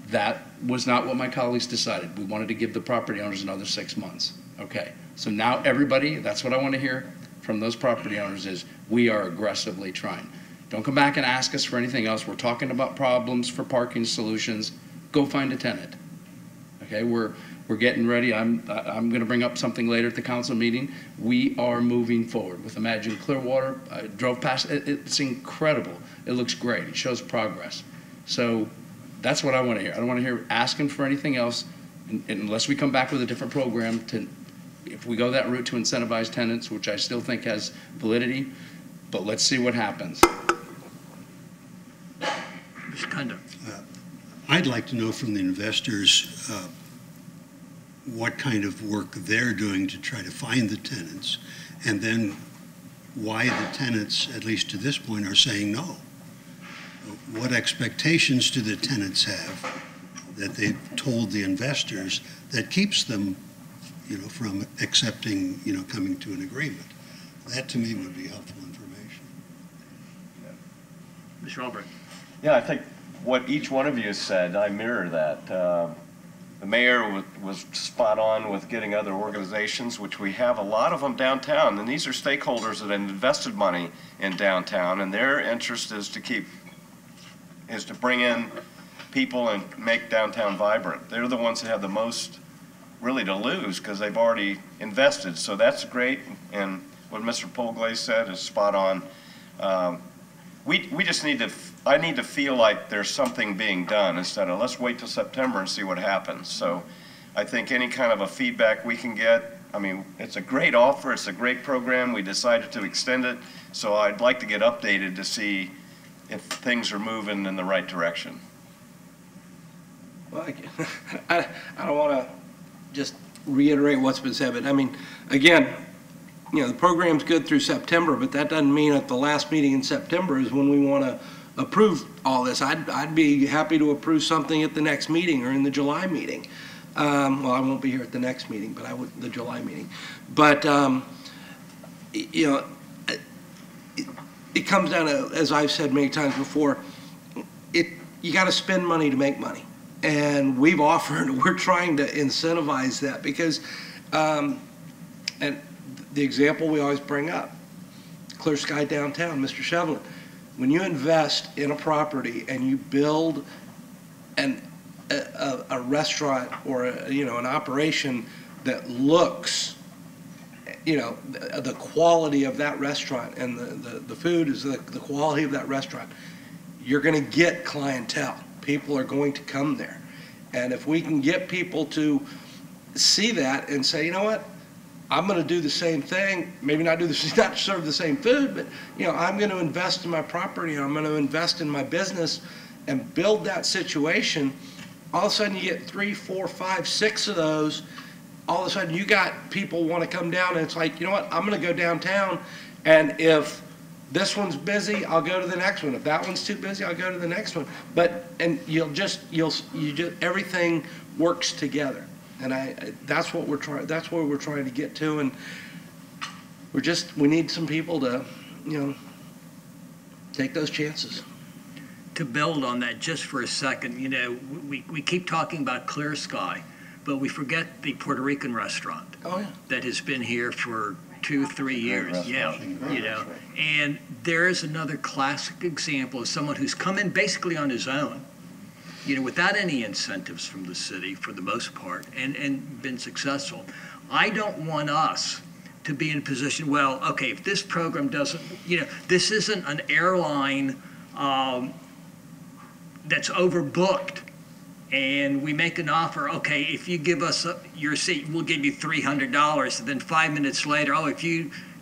That was not what my colleagues decided. We wanted to give the property owners another 6 months, okay? So now everybody, that's what I want to hear from those property owners is, we are aggressively trying. Don't come back and ask us for anything else. We're talking about problems for parking solutions. go find a tenant. Okay, we're getting ready. I'm going to bring up something later at the council meeting. We are moving forward with Imagine Clearwater. I drove past it. It's incredible. It looks great. It shows progress. So that's what I want to hear. I don't want to hear asking for anything else unless we come back with a different program if we go that route to incentivize tenants, which I still think has validity, but let's see what happens. I'd like to know from the investors what kind of work they're doing to try to find the tenants, and then why the tenants, at least to this point, are saying no. What expectations do the tenants have that they've told the investors that keeps them, from accepting, coming to an agreement? That to me would be helpful information. Mr. Albrecht. Yeah, I think what each one of you said, I mirror that. The mayor was spot on with getting other organizations, which we have a lot of them downtown, and these are stakeholders that have invested money in downtown, and their interest is to bring in people and make downtown vibrant. They're the ones that have the most really to lose because they've already invested. So that's great, and what Mr. Polglase said is spot on. We just I need to feel like there's something being done instead of let's wait till September and see what happens. So I think any kind of a feedback we can get, I mean, it's a great offer, it's a great program, we decided to extend it, so I'd like to get updated to see if things are moving in the right direction. Well, I don't want to just reiterate what's been said, but I mean, again, the program's good through September, but that doesn't mean at the last meeting in September is when we want to approve all this. I'd be happy to approve something at the next meeting or in the July meeting. Well, I won't be here at the next meeting, but I would the July meeting. But it comes down to, as I've said many times before, you got to spend money to make money, and we're trying to incentivize that because, and the example we always bring up, Clear Sky Downtown, Mr. Shevlin. When you invest in a property and you build a restaurant or an operation that looks, the quality of that restaurant and the food is the quality of that restaurant, you're going to get clientele. People are going to come there. And if we can get people to see that and say, you know what, I'm going to do the same thing, maybe not serve the same food, but I'm going to invest in my property, I'm going to invest in my business and build that situation. All of a sudden you get 3, 4, 5, 6 of those. All of a sudden you got people want to come down, and it's like, you know what, I'm going to go downtown, and if this one's busy, I'll go to the next one. If that one's too busy, I'll go to the next one. And everything works together. And that's what we're trying. That's where we're trying to get to, and we need some people to, take those chances. To build on that just for a second, we keep talking about Clear Sky, but we forget the Puerto Rican restaurant. Oh, yeah. That has been here for 2-3 years. Yeah, and there's another classic example of someone who's come in basically on his own, without any incentives from the city for the most part, and been successful. I don't want us to be in a position, well, okay, if this program doesn't, this isn't an airline that's overbooked, and we make an offer, okay, if you give us your seat, we'll give you $300, and then 5 minutes later, if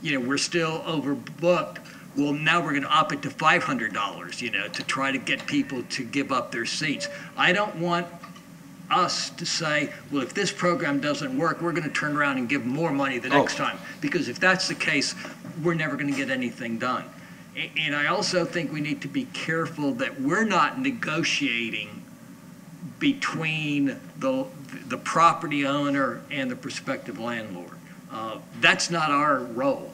we're still overbooked, well, now we're going to up it to $500, to try to get people to give up their seats. I don't want us to say, well, if this program doesn't work, we're going to turn around and give more money the next time. Because if that's the case, we're never going to get anything done. And I also think we need to be careful that we're not negotiating between the property owner and the prospective landlord. That's not our role.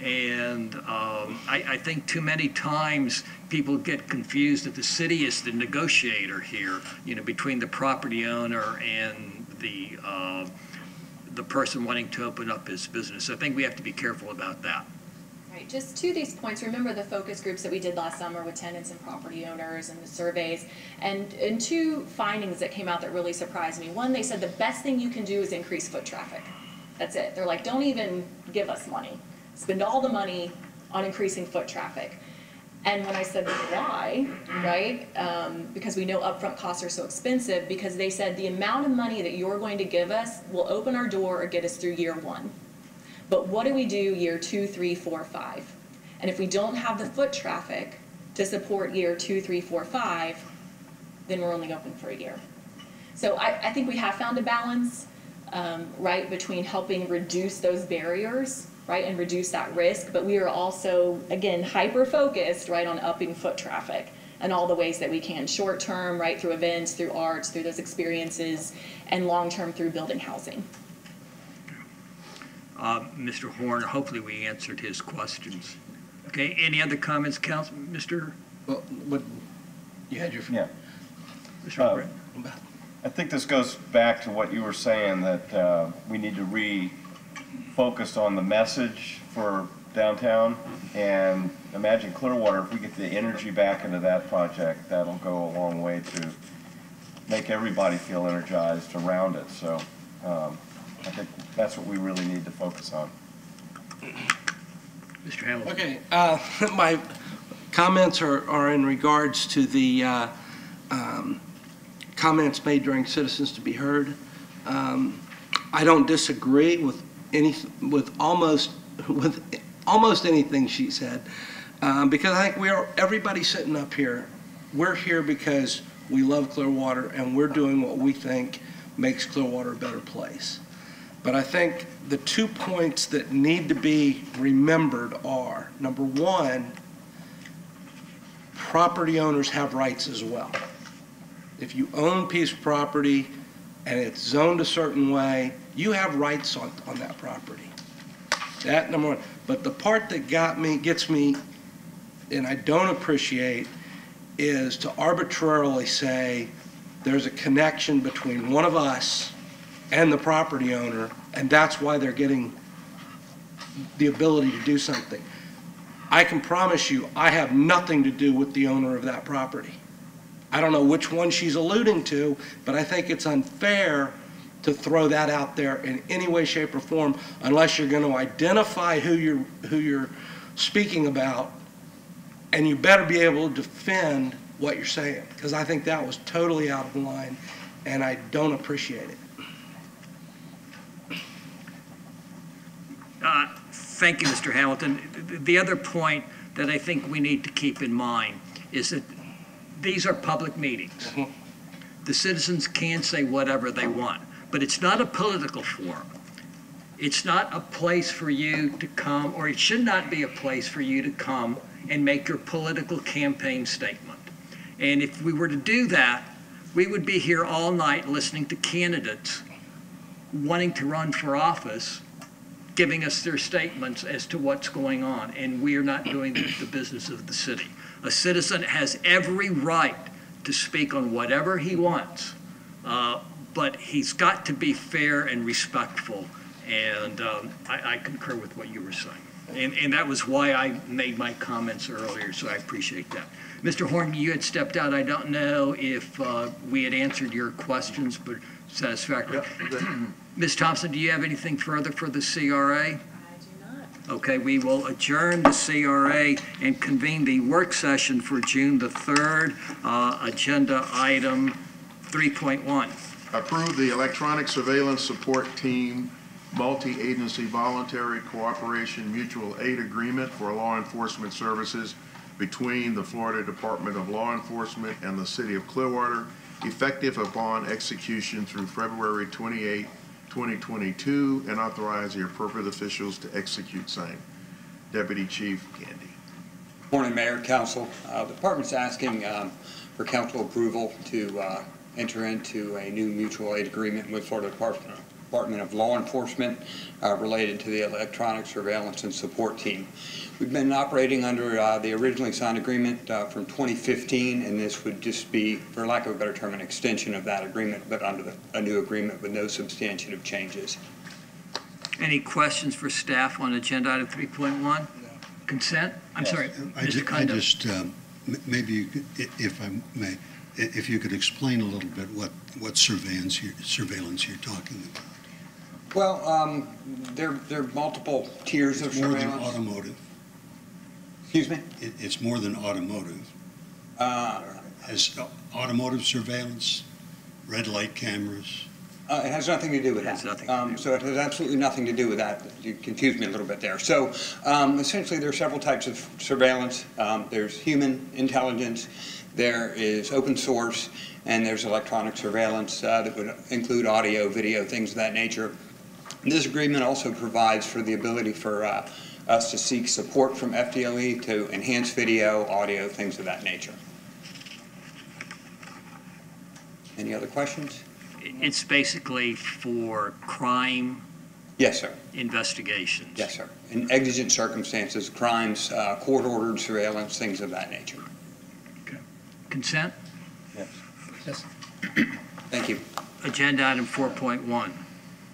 And I think too many times people get confused that the city is the negotiator here, between the property owner and the person wanting to open up his business. I think we have to be careful about that. Right, just to these points, remember the focus groups that we did last summer with tenants and property owners and the surveys, and two findings that came out that really surprised me. One, they said the best thing you can do is increase foot traffic. That's it. They're like, don't even give us money. Spend all the money on increasing foot traffic. And when I said why, right, because we know upfront costs are so expensive, because they said the amount of money that you're going to give us will open our door or get us through year 1. But what do we do year 2, 3, 4, 5? And if we don't have the foot traffic to support year 2, 3, 4, 5, then we're only open for a year. So I think we have found a balance, right, between helping reduce those barriers, right, and reduce that risk. But we are also, again, hyper-focused, right, on upping foot traffic and all the ways that we can, short-term, right, through events, through arts, through those experiences, and long-term through building housing. Mr. Horn, hopefully we answered his questions. Okay, any other comments, Council, Mr. Well, what, you had your... Yeah. Mr. Brett? I think this goes back to what you were saying, that we need to refocus on the message for downtown. And imagine Clearwater, if we get the energy back into that project, that'll go a long way to make everybody feel energized around it. So I think that's what we really need to focus on. Mr. Hamilton? Okay, my comments are in regards to the comments made during Citizens to be Heard. I don't disagree with almost anything she said, because I think everybody sitting up here, we're here because we love Clearwater and we're doing what we think makes Clearwater a better place. But I think the 2 points that need to be remembered are, number one, property owners have rights as well. If you own a piece of property and it's zoned a certain way, you have rights on that property. That, number one. But the part that gets me, and I don't appreciate, is to arbitrarily say there's a connection between one of us and the property owner, and that's why they're getting the ability to do something. I can promise you, I have nothing to do with the owner of that property. I don't know which one she's alluding to, but I think it's unfair to throw that out there in any way, shape, or form unless you're going to identify who you're speaking about, and you better be able to defend what you're saying, because I think that was totally out of line, and I don't appreciate it. Thank you, Mr. Hamilton. The other point that I think we need to keep in mind is that these are public meetings. Mm-hmm. The citizens can say whatever they want, but it's not a political forum. It's not a place for you to come, or it should not be a place for you to come and make your political campaign statement. And if we were to do that, we would be here all night listening to candidates wanting to run for office, giving us their statements as to what's going on, and we are not doing the business of the city. A citizen has every right to speak on whatever he wants, but he's got to be fair and respectful, and I concur with what you were saying. And that was why I made my comments earlier, so I appreciate that. Mr. Horn, you had stepped out. I don't know if we had answered your questions, but satisfactory. Yep. Ms. Thompson, do you have anything further for the CRA? I do not. Okay, we will adjourn the CRA and convene the work session for June the 3rd. Agenda item 3.1. Approve the electronic surveillance support team multi-agency voluntary cooperation mutual aid agreement for law enforcement services between the Florida Department of Law Enforcement and the City of Clearwater, effective upon execution through February 28, 2022, and authorize the appropriate officials to execute same. Deputy Chief Candy. Morning, Mayor, Council. The department's asking for council approval to enter into a new mutual aid agreement with Florida Department of Law Enforcement related to the electronic surveillance and support team. We've been operating under the originally signed agreement from 2015, and this would just be, for lack of a better term, an extension of that agreement, but under a new agreement with no substantive changes. Any questions for staff on agenda item 3.1? Consent? I'm Yes. sorry, I Mr. ju- I Kondo. just, maybe you could, if I may, if you could explain a little bit what surveillance you're talking about. Well, there are multiple tiers of It's more than surveillance. automotive. Excuse me? It's more than automotive. Uh, Has automotive surveillance, red light cameras? It has nothing to do with It has that. nothing to do with So it has absolutely nothing to do with that. You confused me a little bit there. So essentially, there are several types of surveillance. There's human intelligence, there is open source, and there's electronic surveillance that would include audio, video, things of that nature. This agreement also provides for the ability for us to seek support from FDLE to enhance video, audio, things of that nature. Any other questions? It's basically for crime Yes, sir. investigations. Yes, sir. In exigent circumstances, crimes, court-ordered surveillance, things of that nature. Consent? Yes. Thank you. Agenda item 4.1.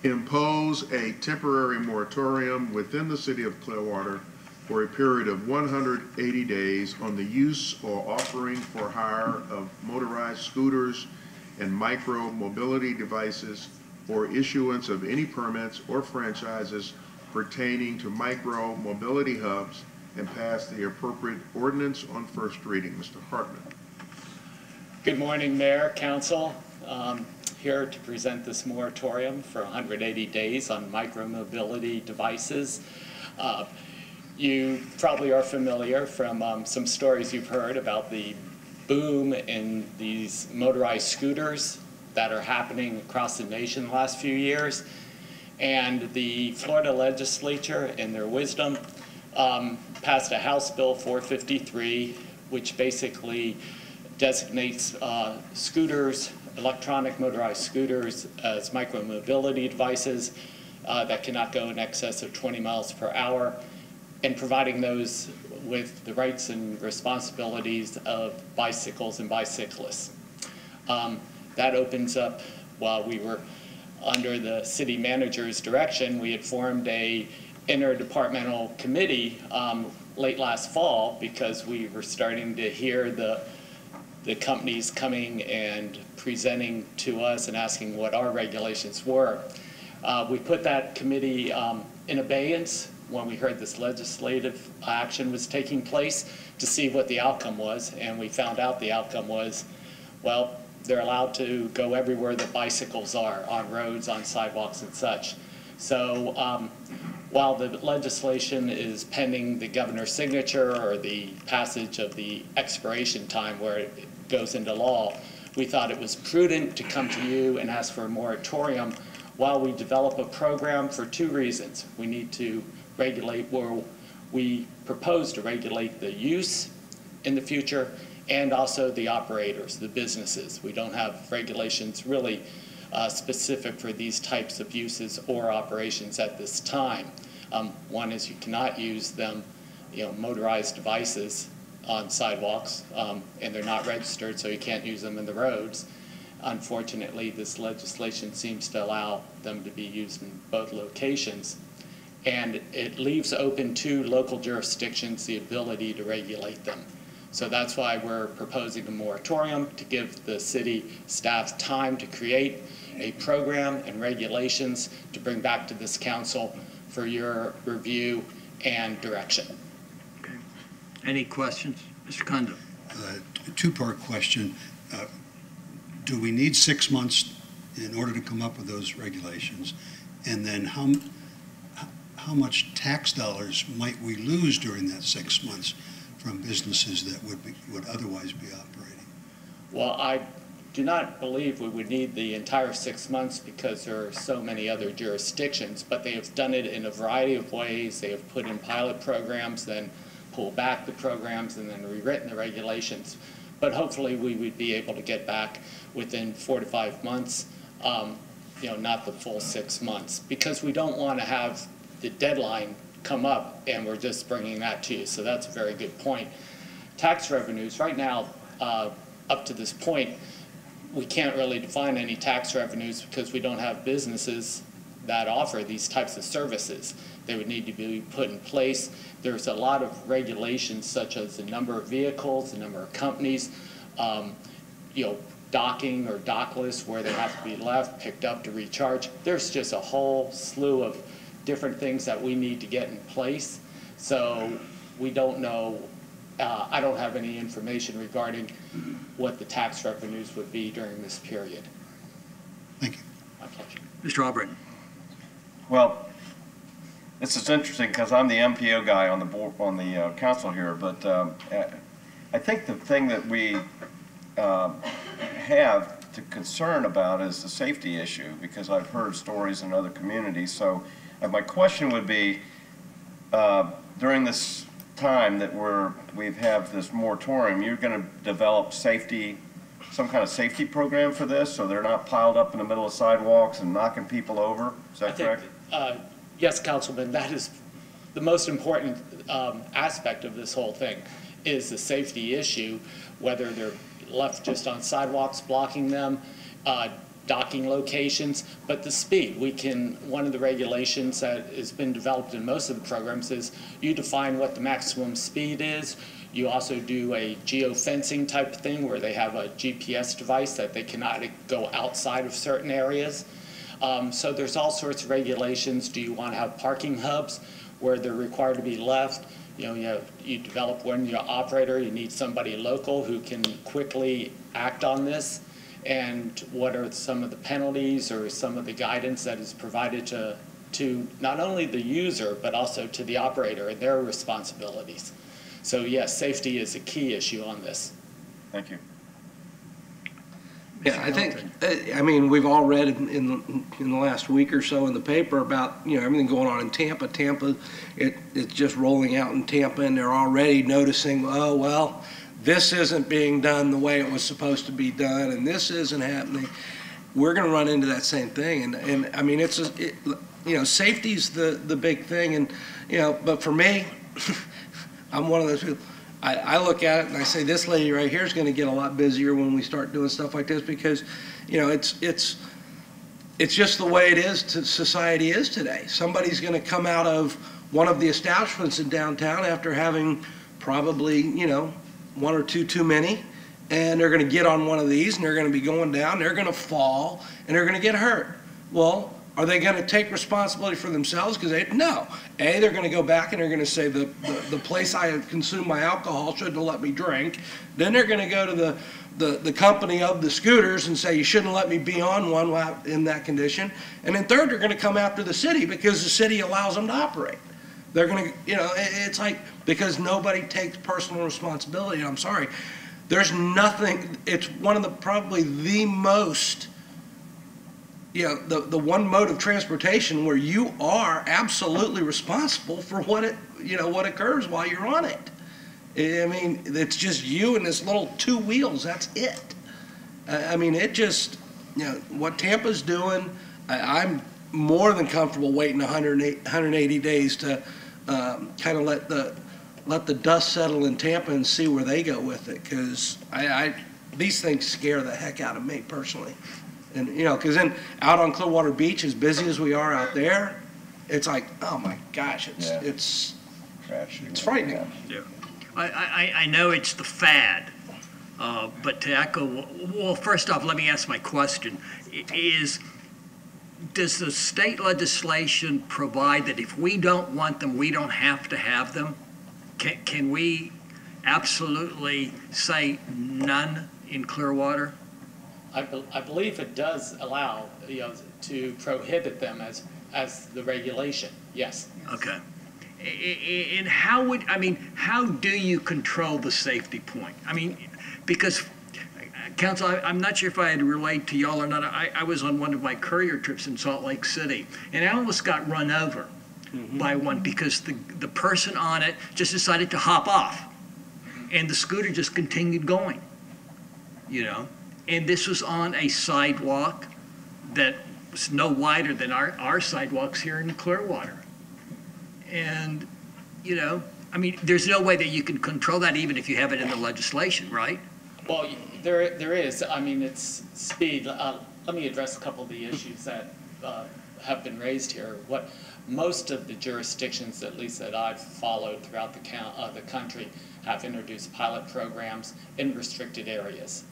Impose a temporary moratorium within the city of Clearwater for a period of 180 days on the use or offering for hire of motorized scooters and micro-mobility devices or issuance of any permits or franchises pertaining to micro-mobility hubs and pass the appropriate ordinance on first reading. Mr. Hartman. Good morning, Mayor, Council. Here to present this moratorium for 180 days on micromobility devices. You probably are familiar from some stories you've heard about the boom in these motorized scooters that are happening across the nation the last few years. And the Florida legislature, in their wisdom, passed a House Bill 453, which basically designates scooters, electronic motorized scooters, as micromobility devices that cannot go in excess of 20 miles per hour, and providing those with the rights and responsibilities of bicycles and bicyclists. That opens up, while we were under the city manager's direction, we had formed a interdepartmental committee late last fall because we were starting to hear the companies coming and presenting to us and asking what our regulations were. We put that committee in abeyance when we heard this legislative action was taking place to see what the outcome was, and we found out the outcome was, well, they're allowed to go everywhere that bicycles are, on roads, on sidewalks and such. So while the legislation is pending the governor's signature or the passage of the expiration time where it goes into law, we thought it was prudent to come to you and ask for a moratorium while we develop a program for two reasons. We need to regulate where we propose to regulate the use in the future and also the operators, the businesses. We don't have regulations really specific for these types of uses or operations at this time. One is you cannot use them, motorized devices on sidewalks, and they're not registered, so you can't use them in the roads. Unfortunately, this legislation seems to allow them to be used in both locations, and it leaves open to local jurisdictions the ability to regulate them. So that's why we're proposing a moratorium to give the city staff time to create a program and regulations to bring back to this council for your review and direction. Okay. Any questions? Mr. Kondo. Two-part question. Do we need 6 months in order to come up with those regulations? And then how much tax dollars might we lose during that 6 months from businesses that would otherwise be operating? Well, I do not believe we would need the entire 6 months because there are so many other jurisdictions, but they have done it in a variety of ways. They have put in pilot programs, then pulled back the programs, and then rewritten the regulations. But hopefully we would be able to get back within 4 to 5 months, not the full 6 months, because we don't want to have the deadline come up and we're just bringing that to you. So that's a very good point. Tax revenues, right now, up to this point, we can't really define any tax revenues because we don't have businesses that offer these types of services. They would need to be put in place. There's a lot of regulations such as the number of vehicles, the number of companies, docking or dockless where they have to be left, picked up to recharge. There's just a whole slew of different things that we need to get in place. So we don't know, I don't have any information regarding what the tax revenues would be during this period. Thank you. My pleasure. Mr. Albritton. Well, this is interesting because I'm the MPO guy on the board, on the council here, but I think the thing that we have to concern about is the safety issue, because I've heard stories in other communities. So my question would be, during this time that we have this moratorium, you're going to develop some kind of safety program for this, so they're not piled up in the middle of sidewalks and knocking people over? Is that correct? Yes, Councilman, that is the most important aspect of this whole thing, is the safety issue, whether they're left just on sidewalks blocking them, docking locations, but the speed. One of the regulations that has been developed in most of the programs is you define what the maximum speed is. You also do a geofencing type thing where they have a GPS device that they cannot go outside of certain areas. So there's all sorts of regulations. Do you want to have parking hubs where they're required to be left? You develop when you're an operator, you need somebody local who can quickly act on this. And what are some of the penalties or some of the guidance that is provided to not only the user, but also to the operator and their responsibilities. So yes, safety is a key issue on this. Thank you. Yeah, I think, I mean, we've all read in the last week or so in the paper about, everything going on in Tampa. It's just rolling out in Tampa, and they're already noticing, oh, well, this isn't being done the way it was supposed to be done, and this isn't happening. We're going to run into that same thing. And I mean, safety's the big thing. And, but for me, I'm one of those people. I look at it and I say, this lady right here is going to get a lot busier when we start doing stuff like this, because, it's just the way it is, society is today. Somebody's going to come out of one of the establishments in downtown after having probably, one or two too many, and they're going to get on one of these and they're going to be going down, they're going to fall, and they're going to get hurt. Well, are they going to take responsibility for themselves? No. They're going to go back and they're going to say the place I had consumed my alcohol shouldn't have let me drink. Then they're going to go to the company of the scooters and say, you shouldn't let me be on one in that condition. And then third, they're going to come after the city because the city allows them to operate. They're going to, it's like, because nobody takes personal responsibility. I'm sorry. There's nothing, it's one of probably the most, the one mode of transportation where you are absolutely responsible for what occurs while you're on it. I mean, it's just you and this little two wheels, that's it. I mean, it just, what Tampa's doing, I'm more than comfortable waiting 180 days to kind of let the dust settle in Tampa and see where they go with it, because these things scare the heck out of me personally. And, because then out on Clearwater Beach, as busy as we are out there, it's like, oh my gosh, it's frightening. Yeah. I know it's the fad, but to echo, well, first off, let me ask my question. Does the state legislation provide that if we don't want them, we don't have to have them? Can we absolutely say none in Clearwater? I believe it does allow, to prohibit them as the regulation, yes. Okay. And how do you control the safety point? I mean, because, Council, I'm not sure if I had to relate to y'all or not. I was on one of my courier trips in Salt Lake City, and I almost got run over by one because the person on it just decided to hop off, and the scooter just continued going, And this was on a sidewalk that was no wider than our sidewalks here in Clearwater. And, I mean, there's no way that you can control that even if you have it in the legislation, right? Well, there is. I mean, it's speed. Let me address a couple of the issues that have been raised here. What most of the jurisdictions, at least that I've followed throughout the country, have introduced pilot programs in restricted areas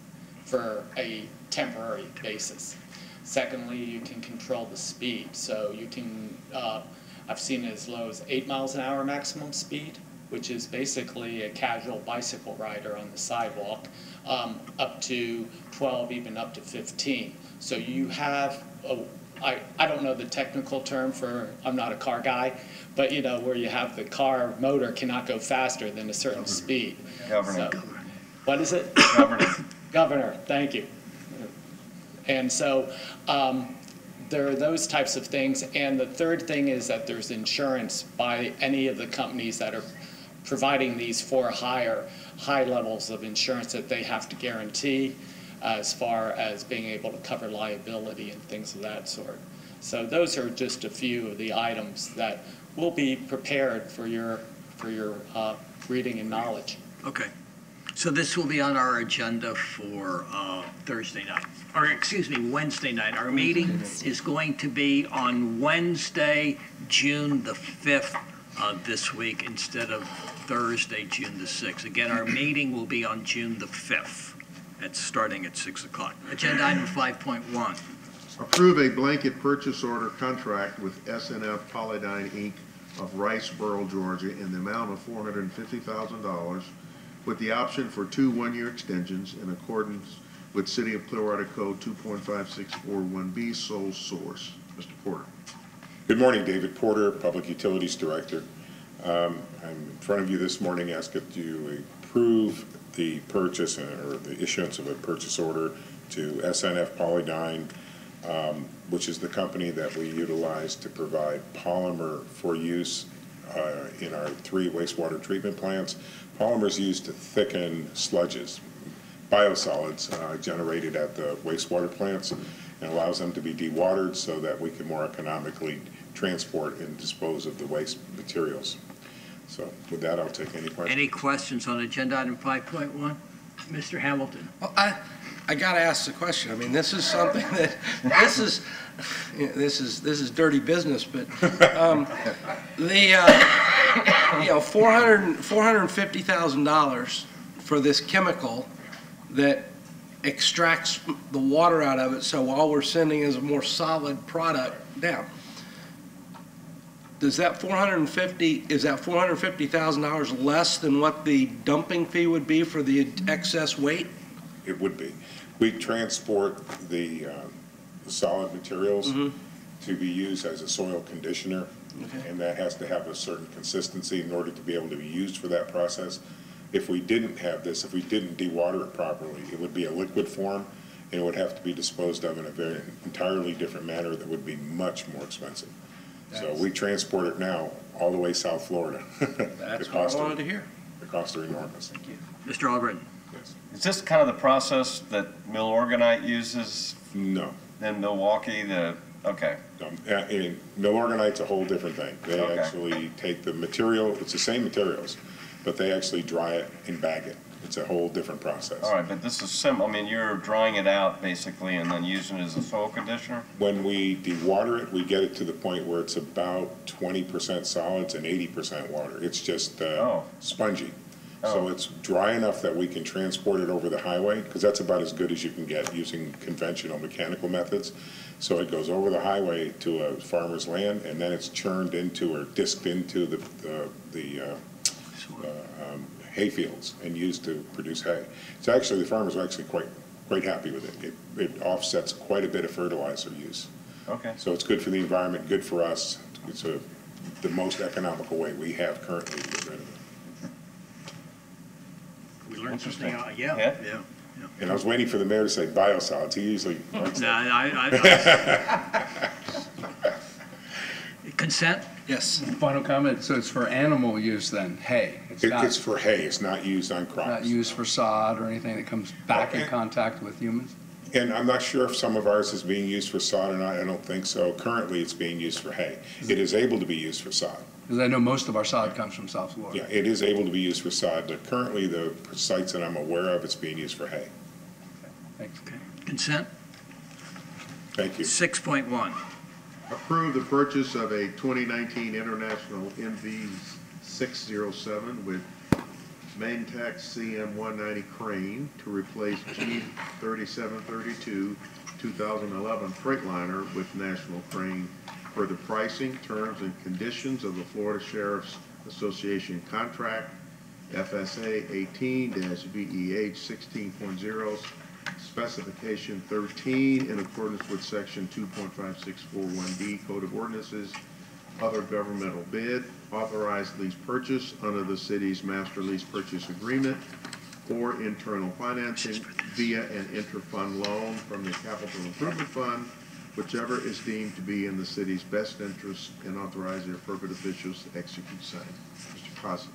for a temporary basis. Secondly, you can control the speed. So you can, I've seen it as low as 8 miles an hour maximum speed, which is basically a casual bicycle rider on the sidewalk, up to 12, even up to 15. So you have, I don't know the technical term for, I'm not a car guy, but you know, where you have the car motor cannot go faster than a certain speed. Governor. So, what is it? Governor. Governor, thank you. And so there are those types of things. And the third thing is that there's insurance by any of the companies that are providing these for high levels of insurance that they have to guarantee as far as being able to cover liability and things of that sort. So those are just a few of the items that will be prepared for your reading and knowledge. Okay. So this will be on our agenda for Thursday night, or excuse me, Wednesday night. Our meeting is going to be on Wednesday, June the 5th this week instead of Thursday, June the 6th. Again, our meeting will be on June the 5th. It's starting at 6 o'clock. Agenda item 5.1. Approve a blanket purchase order contract with SNF Polydyne, Inc. of Riceboro, Georgia, in the amount of $450,000 with the option for 2 one-year extensions in accordance with City of Clearwater Code 2.5641B, sole source. Mr. Porter. Good morning, David Porter, Public Utilities Director. I'm in front of you this morning asking you approve the purchase or the issuance of a purchase order to SNF Polydyne, which is the company that we utilize to provide polymer for use in our 3 wastewater treatment plants. Polymer is used to thicken sludges, biosolids generated at the wastewater plants, and allows them to be dewatered so that we can more economically transport and dispose of the waste materials. So with that, I'll take any questions. Any questions on agenda item 5.1? Mr. Hamilton. Well, I got to ask the question. I mean, this is something that this is dirty business, but $450,000 for this chemical that extracts the water out of it, so all we're sending is a more solid product down. Does that $450,000 less than what the dumping fee would be for the excess weight? It would be. We transport the solid materials to be used as a soil conditioner, and that has to have a certain consistency in order to be able to be used for that process. If we didn't have this, if we didn't dewater it properly, it would be a liquid form, and it would have to be disposed of in a very entirely different manner that would be much more expensive. So we transport it now all the way South Florida. That's what I wanted to hear. The costs are enormous. Thank you. Mr. Albritton. Yes. Is this kind of the process that Milorganite uses No. in Milwaukee? Okay. And Milorganite's a whole different thing. They actually take the material, it's the same materials, but they actually dry it and bag it. It's a whole different process. All right, but this is simple. I mean, you're drying it out basically and then using it as a soil conditioner? When we dewater it, we get it to the point where it's about 20% solids and 80% water. It's just spongy. So it's dry enough that we can transport it over the highway, because that's about as good as you can get using conventional mechanical methods. So it goes over the highway to a farmer's land, and then it's churned into or disked into the hay fields and used to produce hay. So actually, the farmers are actually quite happy with it. It offsets quite a bit of fertilizer use. Okay. So it's good for the environment, good for us. It's the most economical way we have currently to get rid of it. We learned something. Yeah. Yeah. And I was waiting for the mayor to say biosolids. He usually likes that. Consent? Yes. Final comment, so it's for animal use then, hay? It's for hay, it's not used on crops. Not used for sod or anything that comes back in contact with humans? And I'm not sure if some of ours is being used for sod or not, I don't think so. Currently, it's being used for hay. It is able to be used for sod. Because I know most of our sod comes from South Florida. Yeah, it is able to be used for sod, but currently, the sites that I'm aware of, it's being used for hay. Thanks. Okay. Consent? Thank you. 6.1. Approve the purchase of a 2019 International MV607 with Maintex CM190 crane to replace G3732 2011 Freightliner with National Crane for the pricing, terms, and conditions of the Florida Sheriff's Association contract, FSA 18-VEH 16.0, specification 13, in accordance with section 2.5641D Code of Ordinances, other governmental bid, authorized lease purchase under the city's master lease purchase agreement, or internal financing via an interfund loan from the Capital Improvement Fund, whichever is deemed to be in the city's best interest, and authorize the appropriate officials to execute same. Mr. Costa.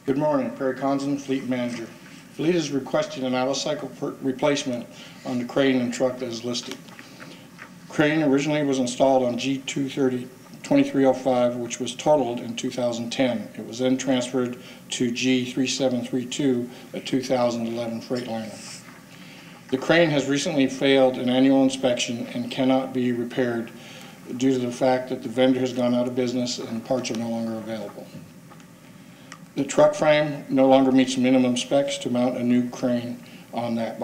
Good morning, Perry Conzen, Fleet Manager. Fleet is requesting an out-of-cycle replacement on the crane and truck that is listed. Crane originally was installed on G2305, which was totaled in 2010. It was then transferred to G3732, a 2011 Freightliner. The crane has recently failed an annual inspection and cannot be repaired due to the fact that the vendor has gone out of business and parts are no longer available. The truck frame no longer meets minimum specs to mount a new crane on that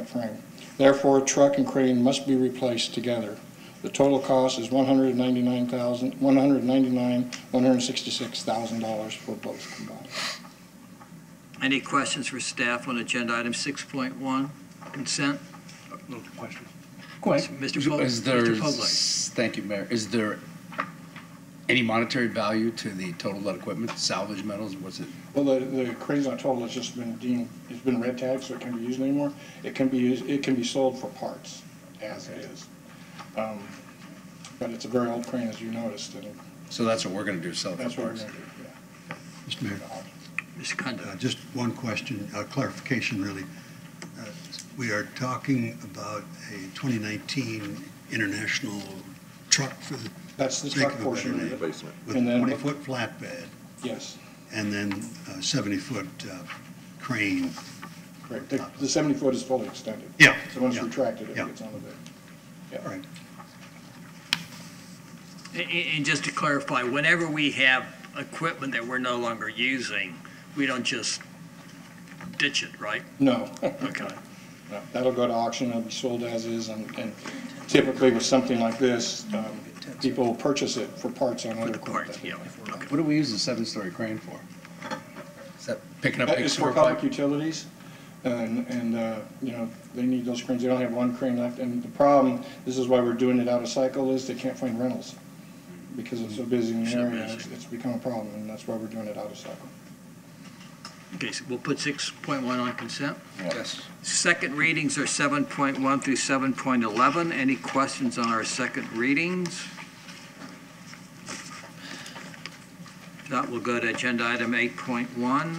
frame. Therefore, truck and crane must be replaced together. The total cost is $166,000 for both combined. Any questions for staff on agenda item 6.1, consent? No question. Mr. Fogler. Thank you, Mayor. Is there any monetary value to the total lead equipment, salvage metals? Was it? Well, the crane's not total. It's just been deemed. It's been red tagged, so it can't be used anymore. It can be used. It can be sold for parts, as it is. But it's a very old crane, as you noticed. And So that's what we're going to do. Sell it that's for what we're parts. going to do. Yeah. Mr. Mayor, Mr. Condon. just one question, clarification really. We are talking about a 2019 international truck for the That's the truck portion of it. with And a then 20-foot flatbed, Yes, and then a 70-foot crane. correct. The 70-foot is fully extended. Yeah. So once yeah, retracted, it yeah. gets on the bed. Yeah. All right. And just to clarify, whenever we have equipment that we're no longer using, we don't just ditch it, right? No. Okay. No, that'll go to auction. It'll be sold as is, and typically with something like this, people will purchase it for parts on other The equipment. parts, yeah. Okay. What do we use a 7-story crane for? Is that picking up big It's for sewer public pipe? utilities, and you know, they need those cranes. They only have one crane left, and the problem, this is why we're doing it out of cycle, is they can't find rentals. Because it's so busy in the So area, busy. it's become a problem, and that's why we're doing it out of cycle. Okay, so we'll put 6.1 on consent. Yes. Second readings are 7.1 through 7.11. Any questions on our second readings? If not, we'll go to agenda item 8.1.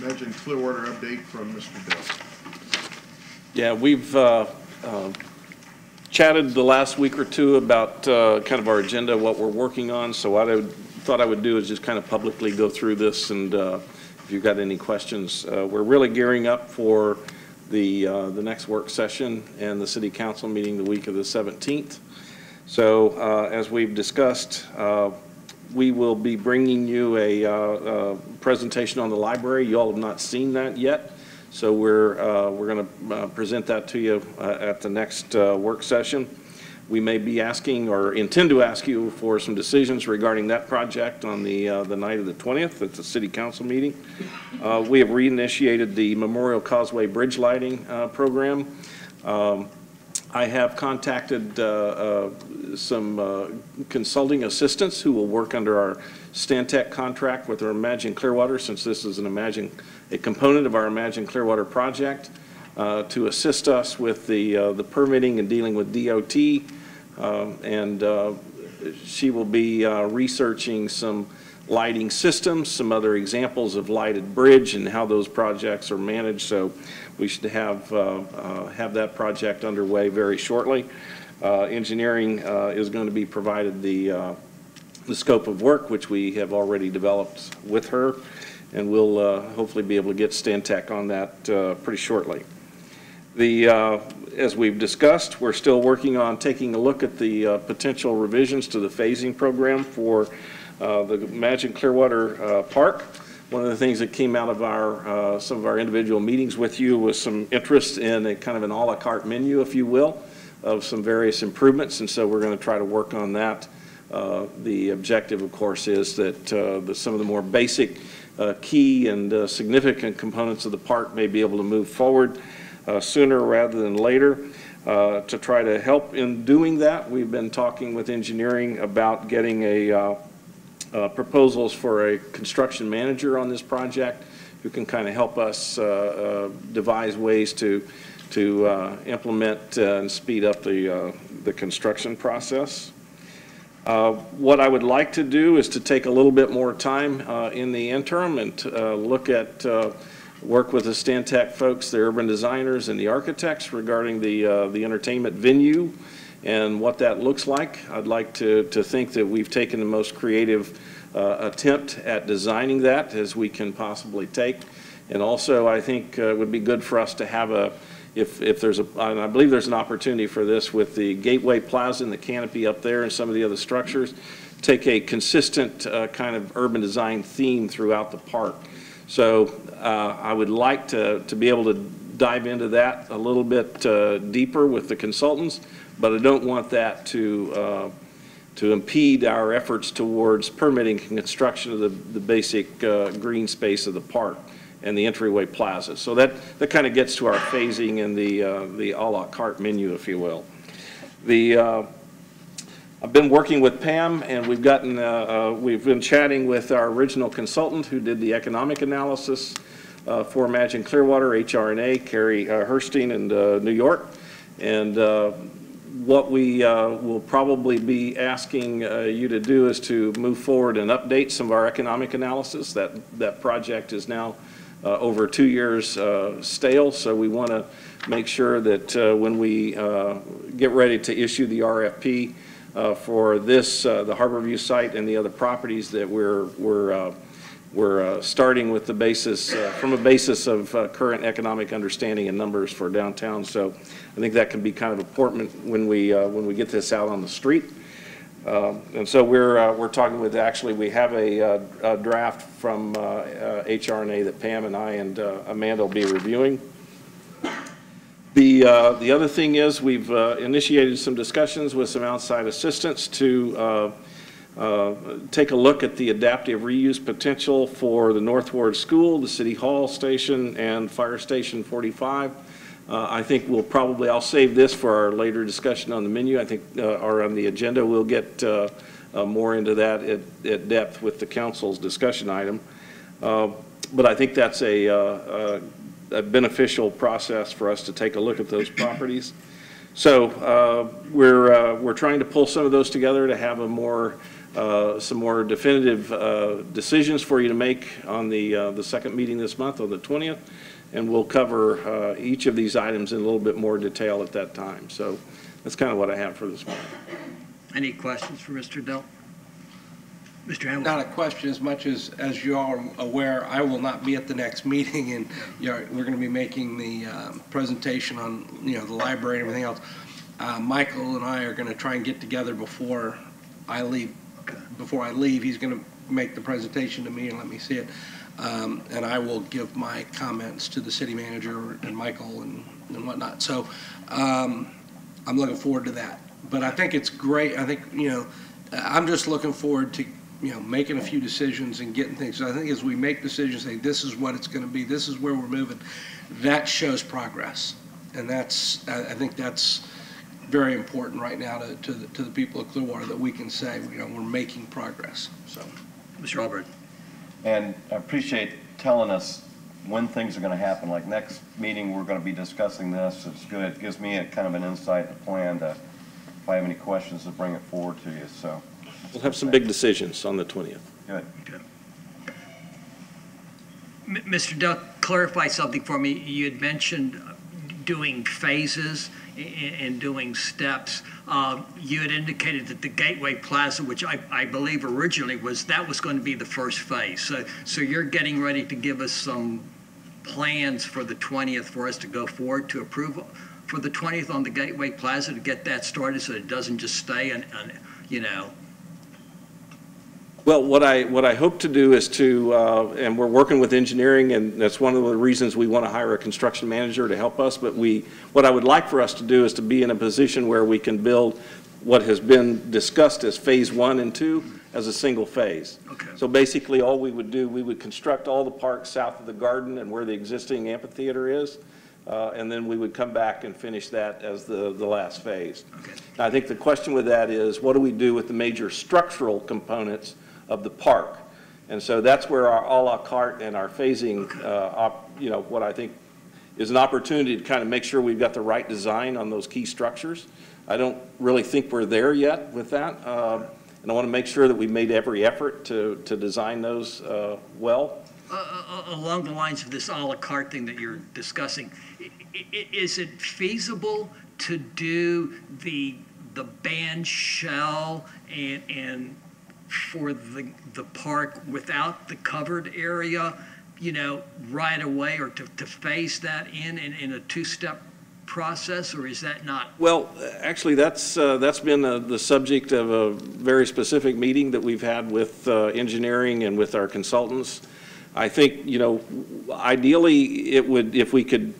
Imagine Clearwater update from Mr. Dell. Yeah, we've chatted the last week or two about kind of our agenda, what we're working on. So what I thought I would do is just kind of publicly go through this, and if you've got any questions. We're really gearing up for the next work session and the city council meeting the week of the 17th. So as we've discussed, we will be bringing you a presentation on the library. You all have not seen that yet. So we're going to present that to you at the next work session. We may be asking, or intend to ask you, for some decisions regarding that project on the night of the 20th at the city council meeting. We have reinitiated the Memorial Causeway Bridge Lighting program. I have contacted some consulting assistants who will work under our Stantec contract with our Imagine Clearwater, since this is a component of our Imagine Clearwater project, to assist us with the permitting and dealing with DOT. And she will be researching some lighting systems, some other examples of lighted bridge and how those projects are managed. So we should have that project underway very shortly. Engineering is going to be provided the scope of work, which we have already developed with her, and we'll hopefully be able to get Stantec on that pretty shortly. as we've discussed, we're still working on taking a look at the potential revisions to the phasing program for the Imagine Clearwater Park. One of the things that came out of our some of our individual meetings with you was some interest in a kind of an a la carte menu, if you will, of some various improvements, and so we're going to try to work on that. The objective, of course, is that some of the more basic, key, and significant components of the park may be able to move forward sooner rather than later. To try to help in doing that, we've been talking with engineering about getting proposals for a construction manager on this project who can kind of help us devise ways to implement and speed up the construction process. What I would like to do is to take a little bit more time in the interim and look at work with the Stantec folks, the urban designers, and the architects regarding the entertainment venue and what that looks like. I'd like to think that we've taken the most creative attempt at designing that as we can possibly take. And also, I think it would be good for us to have if there's and I believe there's an opportunity for this with the Gateway Plaza and the canopy up there and some of the other structures, take a consistent kind of urban design theme throughout the park. So I would like to be able to dive into that a little bit deeper with the consultants, but I don't want that to impede our efforts towards permitting construction of the basic green space of the park and the entryway plaza. So that kind of gets to our phasing and the a la carte menu, if you will. I've been working with Pam, and we've been chatting with our original consultant who did the economic analysis for Imagine Clearwater, HRNA, Carrie Herstein in New York. And what we will probably be asking you to do is to move forward and update some of our economic analysis. That project is now over 2 years stale, so we want to make sure that when we get ready to issue the RFP for this, the Harborview site and the other properties, that we're starting with the basis, from a basis of current economic understanding and numbers for downtown. So I think that can be kind of important when we get this out on the street. And so we're talking with, actually, we have a draft from HRNA that Pam and I and Amanda will be reviewing. The other thing is we've initiated some discussions with some outside assistants to take a look at the adaptive reuse potential for the North Ward School, the City Hall Station, and Fire Station 45. I think I'll save this for our later discussion on the menu. I think, or on the agenda, we'll get more into that at depth with the council's discussion item. But I think that's a beneficial process for us to take a look at those properties. So we're trying to pull some of those together to have some more definitive decisions for you to make on the second meeting this month on the 20th. And we'll cover each of these items in a little bit more detail at that time. So that's kind of what I have for this morning. Any questions for Mr. Dell? Mr. Hamilton? Not a question as much as you all are aware, I will not be at the next meeting, and we're going to be making the presentation on the library and everything else. Michael and I are going to try and get together before I leave. He's going to make the presentation to me and let me see it. And I will give my comments to the city manager and Michael and whatnot. So I'm looking forward to that. But I think it's great. I think, I'm just looking forward to, making a few decisions and getting things. So I think as we make decisions, say this is what it's going to be, this is where we're moving, that shows progress. And I think that's very important right now to the people of Clearwater, that we can say, we're making progress. So, Mr. Albert. And I appreciate telling us when things are going to happen. Like next meeting, we're going to be discussing this. It's good. It gives me a kind of an insight and a plan to, if I have any questions, to bring it forward to you. So we'll have some big decisions on the 20th. Good. Okay. Mr. Duck, clarify something for me. You had mentioned doing phases and doing steps. You had indicated that the Gateway Plaza, which I believe originally was going to be the first phase. So you're getting ready to give us some plans for the 20th for us to go forward to approve for the 20th on the Gateway Plaza to get that started so it doesn't just stay you know? Well, what I hope to do is to, and we're working with engineering, and that's one of the reasons we want to hire a construction manager to help us, but what I would like for us to do is to be in a position where we can build what has been discussed as phase 1 and 2 as a single phase. Okay. So basically, all we would do, we would construct all the parks south of the garden and where the existing amphitheater is, and then we would come back and finish that as the last phase. Okay. Now, I think the question with that is, what do we do with the major structural components of the park? And so that's where our a la carte and our phasing, you know, what I think is an opportunity to kind of make sure we've got the right design on those key structures. I don't really think we're there yet with that. And I want to make sure that we made every effort to design those well. Along the lines of this a la carte thing that you're discussing, is it feasible to do the band shell and for the park without the covered area, you know, right away, or to phase that in a two-step process, or is that not? Well, actually, that's been the subject of a very specific meeting that we've had with engineering and with our consultants. I think, you know, ideally it would, if we could,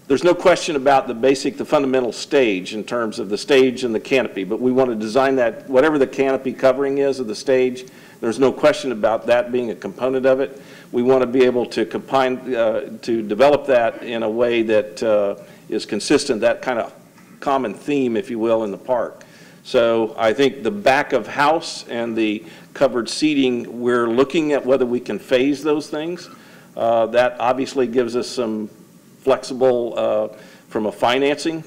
there's no question about the fundamental stage in terms of the stage and the canopy, but we want to design that, whatever the canopy covering is of the stage, there's no question about that being a component of it. We want to be able to combine, to develop that in a way that is consistent, that kind of common theme, if you will, in the park. So I think the back of house and the covered seating, we're looking at whether we can phase those things. That obviously gives us some flexible, from a financing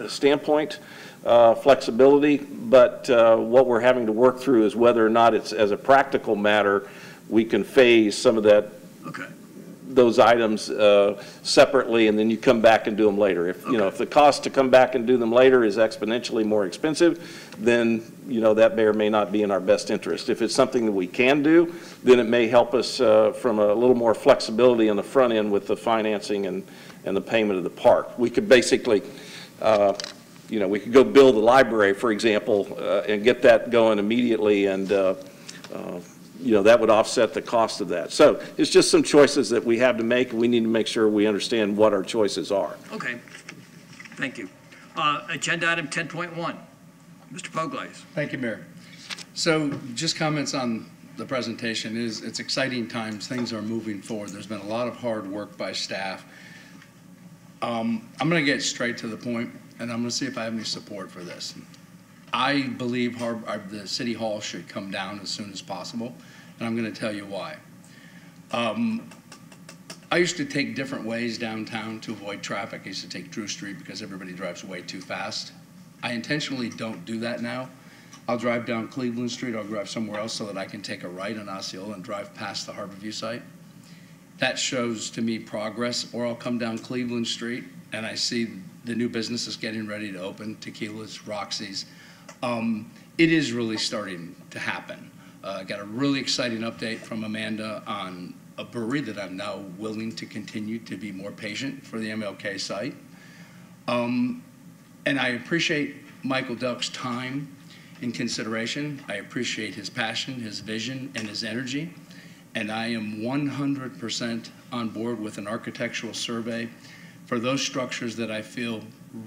standpoint, flexibility, but what we're having to work through is whether or not it's, as a practical matter, we can phase some of that, those items separately, and then you come back and do them later. If, you know, if the cost to come back and do them later is exponentially more expensive, then, you know, that may or may not be in our best interest. If it's something that we can do, then it may help us from a little more flexibility on the front end with the financing and the payment of the park. We could basically, you know, we could go build a library, for example, and get that going immediately, and you know, that would offset the cost of that. So it's just some choices that we have to make, and we need to make sure we understand what our choices are. Okay, thank you. Agenda item 10.1, Mr. Poglaze. Thank you, Mayor. So just comments on the presentation. It's exciting times. Things are moving forward. There's been a lot of hard work by staff. I'm going to get straight to the point, and I'm going to see if I have any support for this. I believe the City Hall should come down as soon as possible, and I'm going to tell you why. I used to take different ways downtown to avoid traffic. I used to take Drew Street because everybody drives way too fast. I intentionally don't do that now. I'll drive down Cleveland Street, I'll drive somewhere else so that I can take a right on Osceola and drive past the Harborview site. That shows to me progress. Or I'll come down Cleveland Street and I see the new businesses getting ready to open, Tequila's, Roxy's. It is really starting to happen. Got a really exciting update from Amanda on a brewery that I'm now willing to continue to be more patient for the MLK site. And I appreciate Michael Delk's time and consideration. I appreciate his passion, his vision, and his energy. And I am 100% on board with an architectural survey for those structures that I feel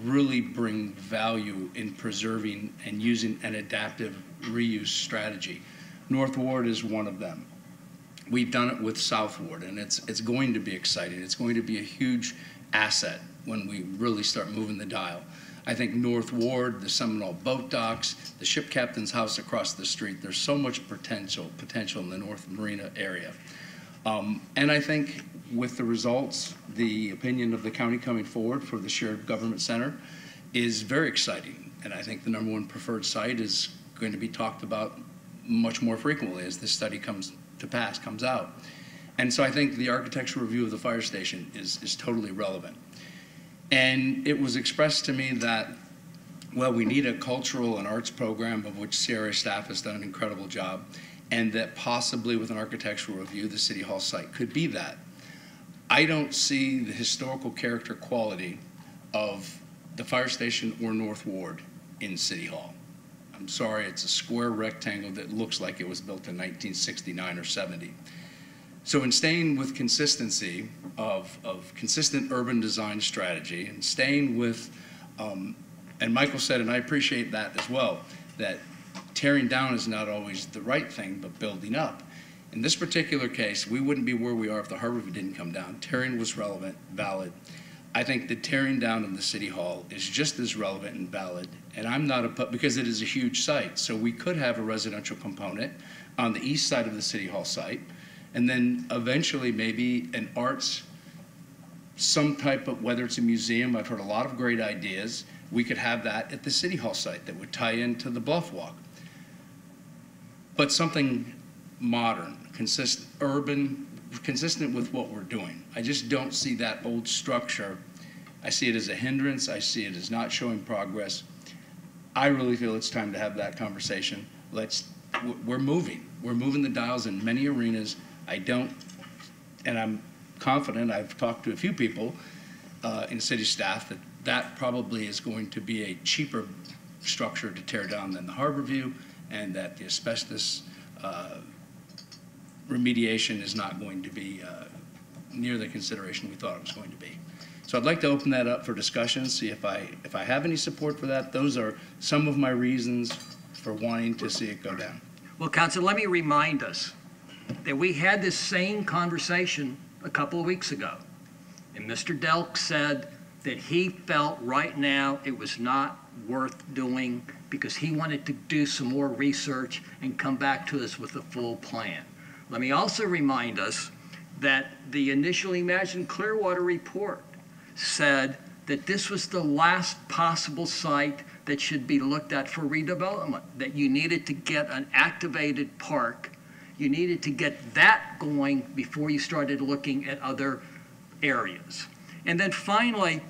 really bring value in preserving and using an adaptive reuse strategy. North Ward is one of them. We've done it with South Ward, and it's going to be exciting. It's going to be a huge asset when we really start moving the dial. I think North Ward, the Seminole Boat Docks, the ship captain's house across the street, there's so much potential in the North Marina area. And I think with the results, the opinion of the county coming forward for the shared government center is very exciting. And I think the #1 preferred site is going to be talked about much more frequently as this study comes out. And so I think the architectural review of the fire station is totally relevant. And it was expressed to me that, well, we need a cultural and arts program, of which CRA staff has done an incredible job, and that possibly with an architectural review, the City Hall site could be that. I don't see the historical character quality of the fire station or North Ward in City Hall. I'm sorry, it's a square rectangle that looks like it was built in 1969 or 70. So in staying with consistency of consistent urban design strategy and staying with, and Michael said, and I appreciate that as well, that tearing down is not always the right thing, but building up. In this particular case, we wouldn't be where we are if the harbor view didn't come down. Tearing was relevant, valid. I think the tearing down of the City Hall is just as relevant and valid, and I'm not because it is a huge site. So we could have a residential component on the east side of the City Hall site, and then eventually maybe an arts, some type of, whether it's a museum, I've heard a lot of great ideas. We could have that at the City Hall site that would tie into the Bluff Walk. But something modern, consistent, urban, consistent with what we're doing. I just don't see that old structure. I see it as a hindrance. I see it as not showing progress. I really feel it's time to have that conversation. We're moving. We're moving the dials in many arenas. And I'm confident, I've talked to a few people in city staff, that probably is going to be a cheaper structure to tear down than the harbor view, and that the asbestos remediation is not going to be near the consideration we thought it was going to be. So I'd like to open that up for discussion, see if I have any support for that. Those are some of my reasons for wanting to see it go down. Well, Council, let me remind us that we had this same conversation a couple of weeks ago. And Mr. Delk said that he felt right now it was not worth doing because he wanted to do some more research and come back to us with a full plan. Let me also remind us that the initially imagined Clearwater report said that this was the last possible site that should be looked at for redevelopment, that you needed to get an activated park. You needed to get that going before you started looking at other areas. And then finally,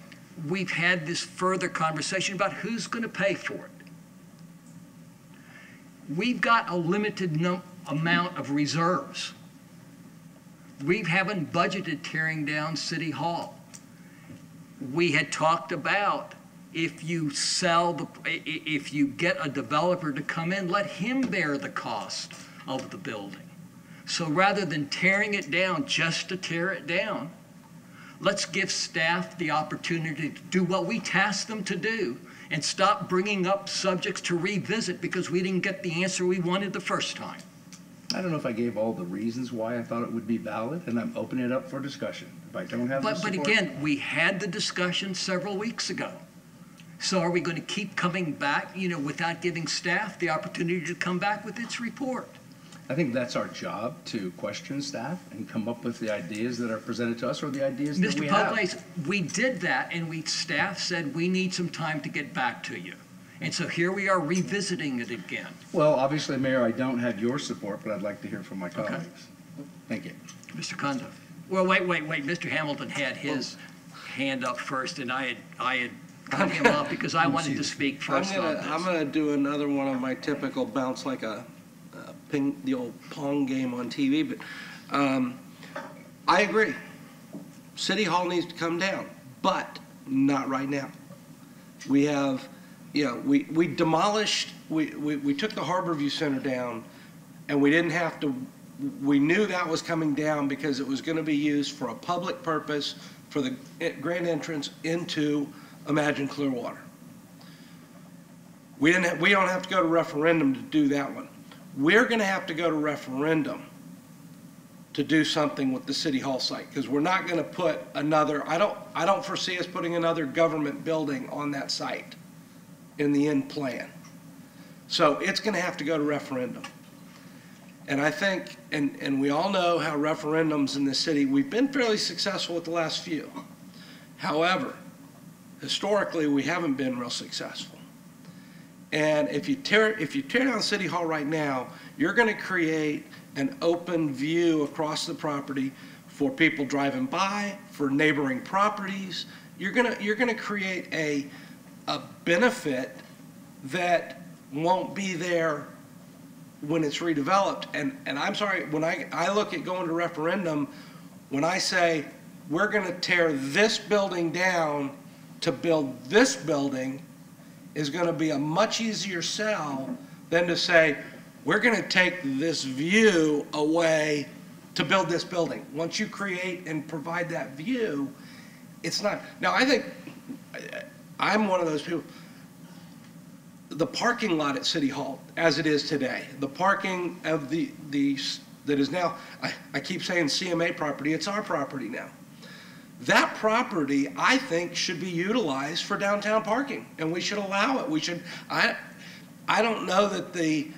we've had this further conversation about who's going to pay for it. We've got a limited amount of reserves. We haven't budgeted tearing down City Hall. We had talked about if you get a developer to come in, let him bear the cost of the building. So rather than tearing it down just to tear it down, let's give staff the opportunity to do what we tasked them to do and stop bringing up subjects to revisit because we didn't get the answer we wanted the first time. I don't know if I gave all the reasons why I thought it would be valid, and I'm opening it up for discussion. If I don't have the support. But again, we had the discussion several weeks ago. So are we going to keep coming back, without giving staff the opportunity to come back with its report? I think that's our job, to question staff and come up with the ideas that are presented to us or the ideas that we have. Mr. Poblace, we did that, and staff said we need some time to get back to you. And so here we are revisiting it again. Well, obviously, Mayor, I don't have your support, but I'd like to hear from my colleagues. Okay. Thank you. Mr. Kondo. Well, wait. Mr. Hamilton had his hand up first, and I had cut him off because I wanted to speak first on this. I'm going to do another one of my typical bounce like the old Pong game on TV, but I agree. City Hall needs to come down, but not right now. We have, we demolished, we took the Harborview Center down, and we didn't have to, we knew that was coming down because it was going to be used for a public purpose for the grand entrance into Imagine Clearwater. We don't have to go to referendum to do that one. We're going to have to go to referendum to do something with the City Hall site because we're not going to put another, I don't foresee us putting another government building on that site in the end plan. So it's going to have to go to referendum. And I think, and we all know how referendums in this city, we've been fairly successful with the last few. However, historically, we haven't been real successful. And if you tear down City Hall right now, you're going to create an open view across the property for people driving by, for neighboring properties. You're going to create a benefit that won't be there when it's redeveloped. And I'm sorry, when I look at going to referendum, when I say we're going to tear this building down to build this building is going to be a much easier sell than to say, we're going to take this view away to build this building. Once you create and provide that view, it's not. Now, I think I'm one of those people. The parking lot at City Hall, as it is today, the parking of the that is now, I keep saying CMA property, it's our property now. That property, I think, should be utilized for downtown parking, and we should allow it. We should. I don't know that the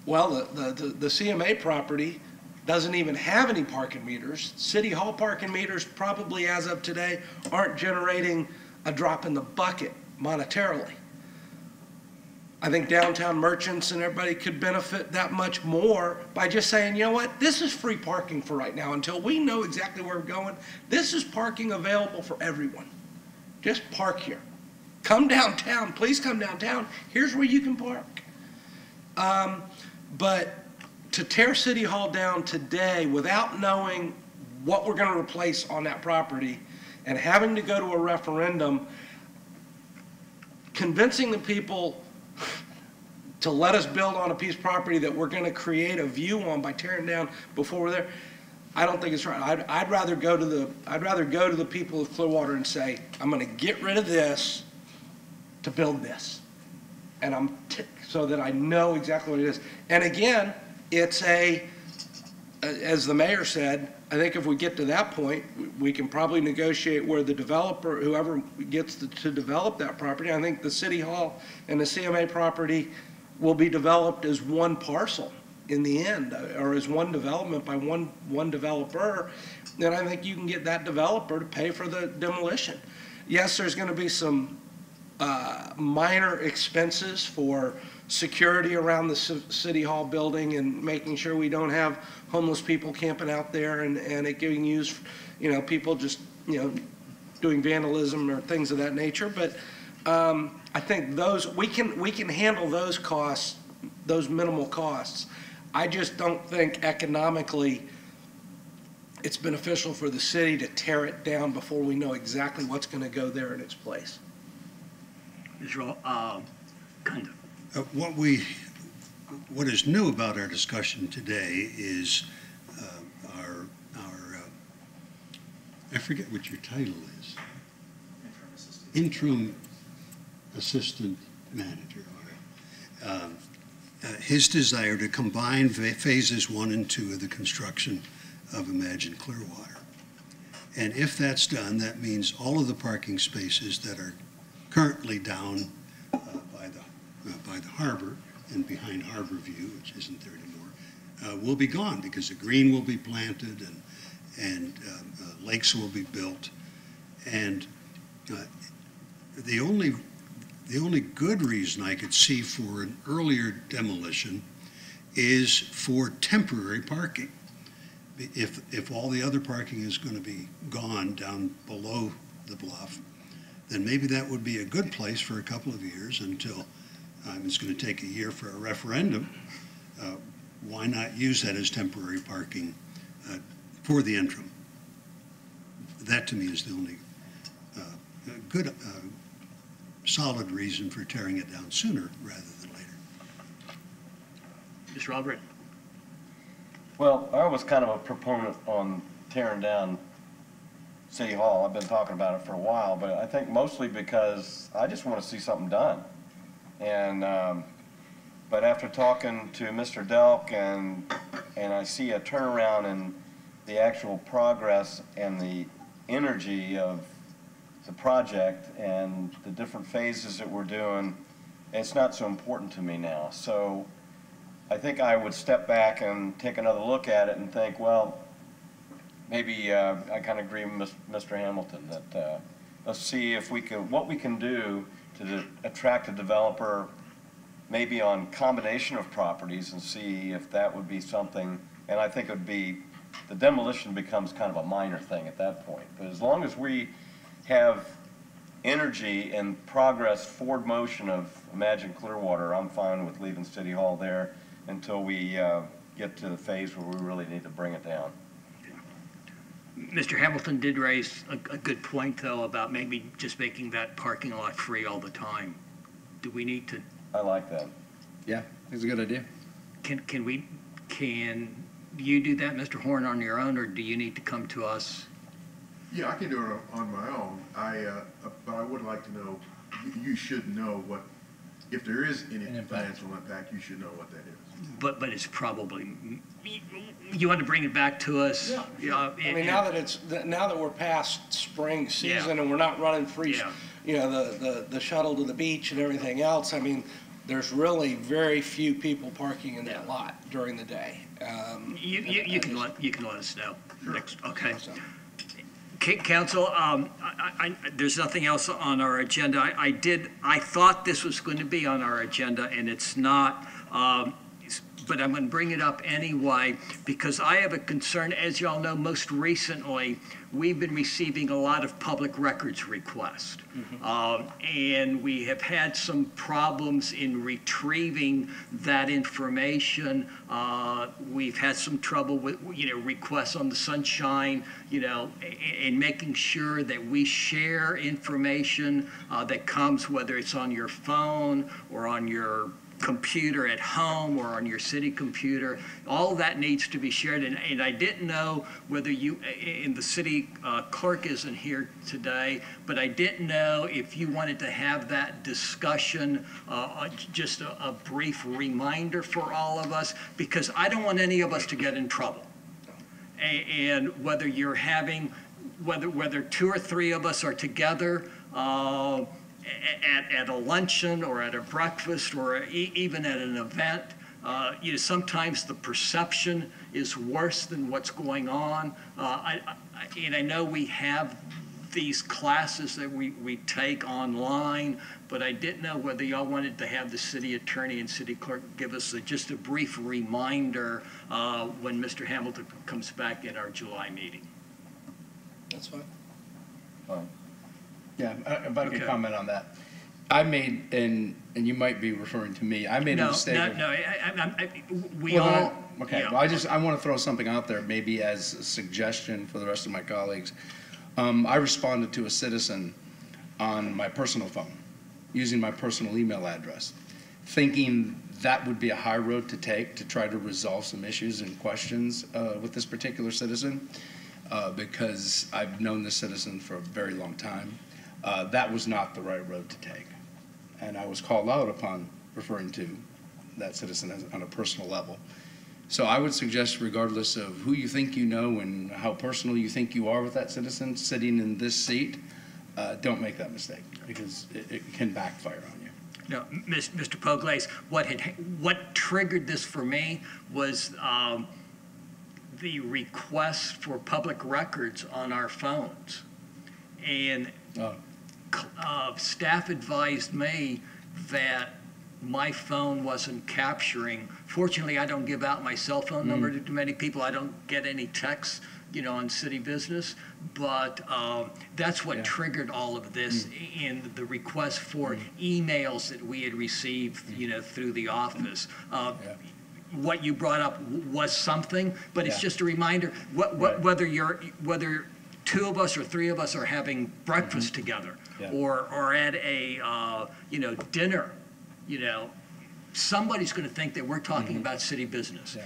CMA property doesn't even have any parking meters. City Hall parking meters probably, as of today, aren't generating a drop in the bucket monetarily. I think downtown merchants and everybody could benefit that much more by just saying, you know what, this is free parking for right now until we know exactly where we're going. This is parking available for everyone. Just park here. Come downtown, please come downtown. Here's where you can park. But to tear City Hall down today without knowing what we're going to replace on that property and having to go to a referendum, convincing the people to let us build on a piece of property that we're going to create a view on by tearing down before we're there, I don't think it's right. I'd rather go to the people of Clearwater and say, I'm going to get rid of this to build this, and so that I know exactly what it is. And again, it's as the mayor said, I think if we get to that point, we can probably negotiate where the developer, whoever gets to develop that property, I think the City Hall and the CMA property will be developed as one parcel in the end, or as one development by one developer. Then I think you can get that developer to pay for the demolition. Yes, there's going to be some minor expenses for security around the City Hall building and making sure we don't have homeless people camping out there and it getting used, people just, doing vandalism or things of that nature. But I think we can handle those costs, those minimal costs. I just don't think economically it's beneficial for the city to tear it down before we know exactly what's going to go there in its place. What is new about our discussion today is I forget what your title is. Interim Assistant Manager. His desire to combine phases 1 and 2 of the construction of Imagine Clearwater. And if that's done, that means all of the parking spaces that are currently down by the harbor and behind Harbor View, which isn't there anymore, will be gone because the green will be planted and lakes will be built. And the only good reason I could see for an earlier demolition is for temporary parking. If all the other parking is going to be gone down below the bluff, then maybe that would be a good place for a couple of years until it's going to take a year for a referendum. Why not use that as temporary parking for the interim? That to me is the only good, solid reason for tearing it down sooner rather than later. Mr. Albrecht. Well, I was kind of a proponent on tearing down City Hall. I've been talking about it for a while, but I think mostly because I just want to see something done. And but after talking to Mr. Delk and I see a turnaround in the actual progress and the energy of the project and the different phases that we're doing, it's not so important to me now. So I think I would step back and take another look at it and think, well, maybe I kind of agree with Mr. Hamilton that let's see if we can, what we can do to attract a developer maybe on combination of properties and see if that would be something. And I think it would be, the demolition becomes kind of a minor thing at that point. But as long as we have energy and progress, forward motion of Imagine Clearwater, I'm fine with leaving City Hall there until we get to the phase where we really need to bring it down. Mr. Hamilton did raise a good point, though, about maybe just making that parking lot free all the time. Do we need to, I like that. Yeah, it's a good idea. can you do that, Mr. Horn, on your own, or do you need to come to us? Yeah, I can do it on my own. But I would like to know, you should know what, if there is any financial impact, you should know what that is. But it's probably, you want to bring it back to us? Yeah. I mean, now that we're past spring season and we're not running free, the shuttle to the beach and everything else, I mean, there's really very few people parking in that lot during the day. You can let us know. Sure. Okay. Council, there's nothing else on our agenda. I thought this was going to be on our agenda, and it's not. But I'm going to bring it up anyway because I have a concern. As y'all know, most recently, we've been receiving a lot of public records requests. And we have had some problems in retrieving that information. We've had some trouble with, requests on the Sunshine, and making sure that we share information that comes, whether it's on your phone or on your computer at home or on your city computer. All that needs to be shared. And I didn't know whether you, and the city clerk isn't here today, but I didn't know if you wanted to have that discussion, just a brief reminder for all of us, because I don't want any of us to get in trouble. And whether you're having, whether 2 or 3 of us are together, at a luncheon or at a breakfast or even at an event, sometimes the perception is worse than what's going on. And I know we have these classes that we take online, but I didn't know whether y'all wanted to have the city attorney and city clerk give us just a brief reminder when Mr. Hamilton comes back in our July meeting. That's fine. Fine. Yeah, if I could comment on that. I made, and you might be referring to me, I made a mistake. We all. Okay, Yeah. well, I want to throw something out there, maybe as a suggestion for the rest of my colleagues. I responded to a citizen on my personal phone, using my personal email address, thinking that would be a high road to take to try to resolve some issues and questions with this particular citizen, because I've known this citizen for a very long time. That was not the right road to take. And I was called out upon referring to that citizen on a personal level. So I would suggest, regardless of who you think you know and how personal you think you are with that citizen sitting in this seat, don't make that mistake, because it can backfire on you. No, Mr. Poglace, what triggered this for me was the request for public records on our phones. And staff advised me that my phone wasn't capturing. Fortunately, I don't give out my cell phone number to many people. I don't get any texts, on city business. But that's what triggered all of this, and the request for emails that we had received, through the office. What you brought up was something, but it's just a reminder. Whether 2 of us or 3 of us are having breakfast together, or at a dinner, somebody's going to think that we're talking about city business.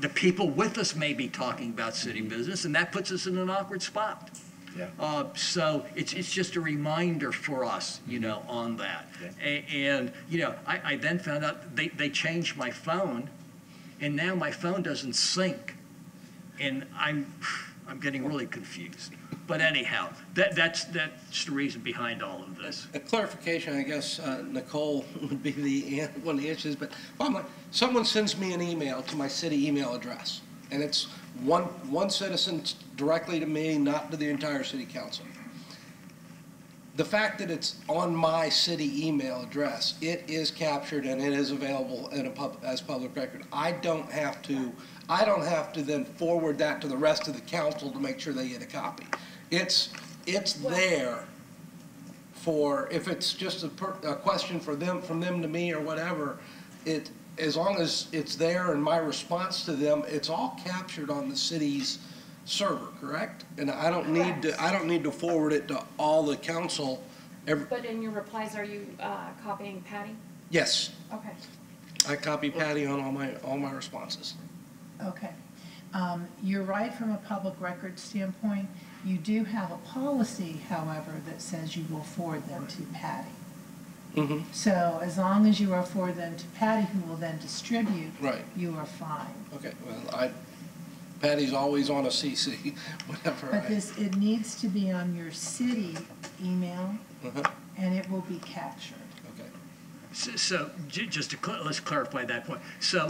The people with us may be talking about city business, and that puts us in an awkward spot. So it's just a reminder for us, on that. And I then found out they changed my phone, and now my phone doesn't sync, and I'm getting really confused. But anyhow, that's the reason behind all of this. A clarification, I guess, Nicole would be one of the issues, but someone sends me an email to my city email address, and it's one citizen directly to me, not to the entire city council. The fact that it's on my city email address, it is captured and it is available as public record. I don't have to then forward that to the rest of the council to make sure they get a copy. It's there for, if it's just a question from them to me or whatever, as long as it's there and my response to them, it's all captured on the city's server, correct? And I don't need to forward it to all the council. But in your replies, are you copying Patty? Yes, Okay. I copy Patty on all my responses. Okay. You're right from a public record standpoint. You do have a policy, however, that says you will forward them to Patty. Mm-hmm. So as long as you are forward them to Patty, who will then distribute, Right. you are fine. Okay, well, Patty's always on a CC, whatever. But it needs to be on your city email, Uh-huh. and it will be captured. Okay. So just to let's clarify that point. So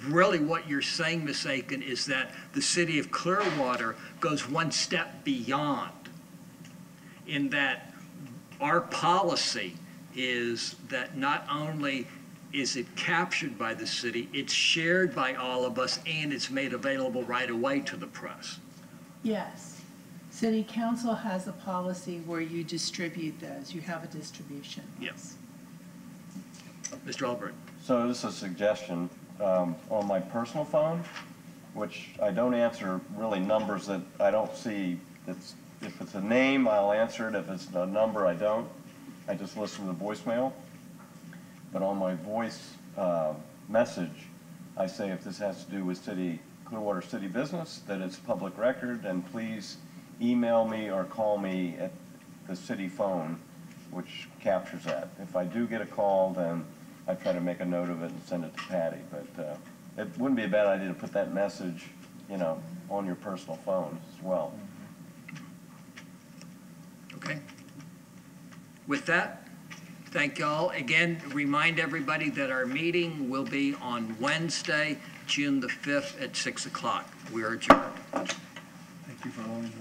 really what you're saying, Ms. Aiken, is that the city of Clearwater goes one step beyond in that our policy is that not only is it captured by the city, it's shared by all of us, and it's made available right away to the press. Yes. City council has a policy where you distribute those. You have a distribution. Yes. Mr. Albright. So this is a suggestion, on my personal phone, which I don't answer really numbers that I don't see. If it's a name, I'll answer it. If it's a number, I don't. I just listen to the voicemail. But on my voice message, I say if this has to do with Clearwater city business, that it's public record, and please email me or call me at the city phone, which captures that. If I do get a call, then I try to make a note of it and send it to Patty. But it wouldn't be a bad idea to put that message, on your personal phone as well. Okay. With that, thank y'all. Again, remind everybody that our meeting will be on Wednesday, June the 5th at 6 o'clock. We are adjourned. Thank you for allowing me.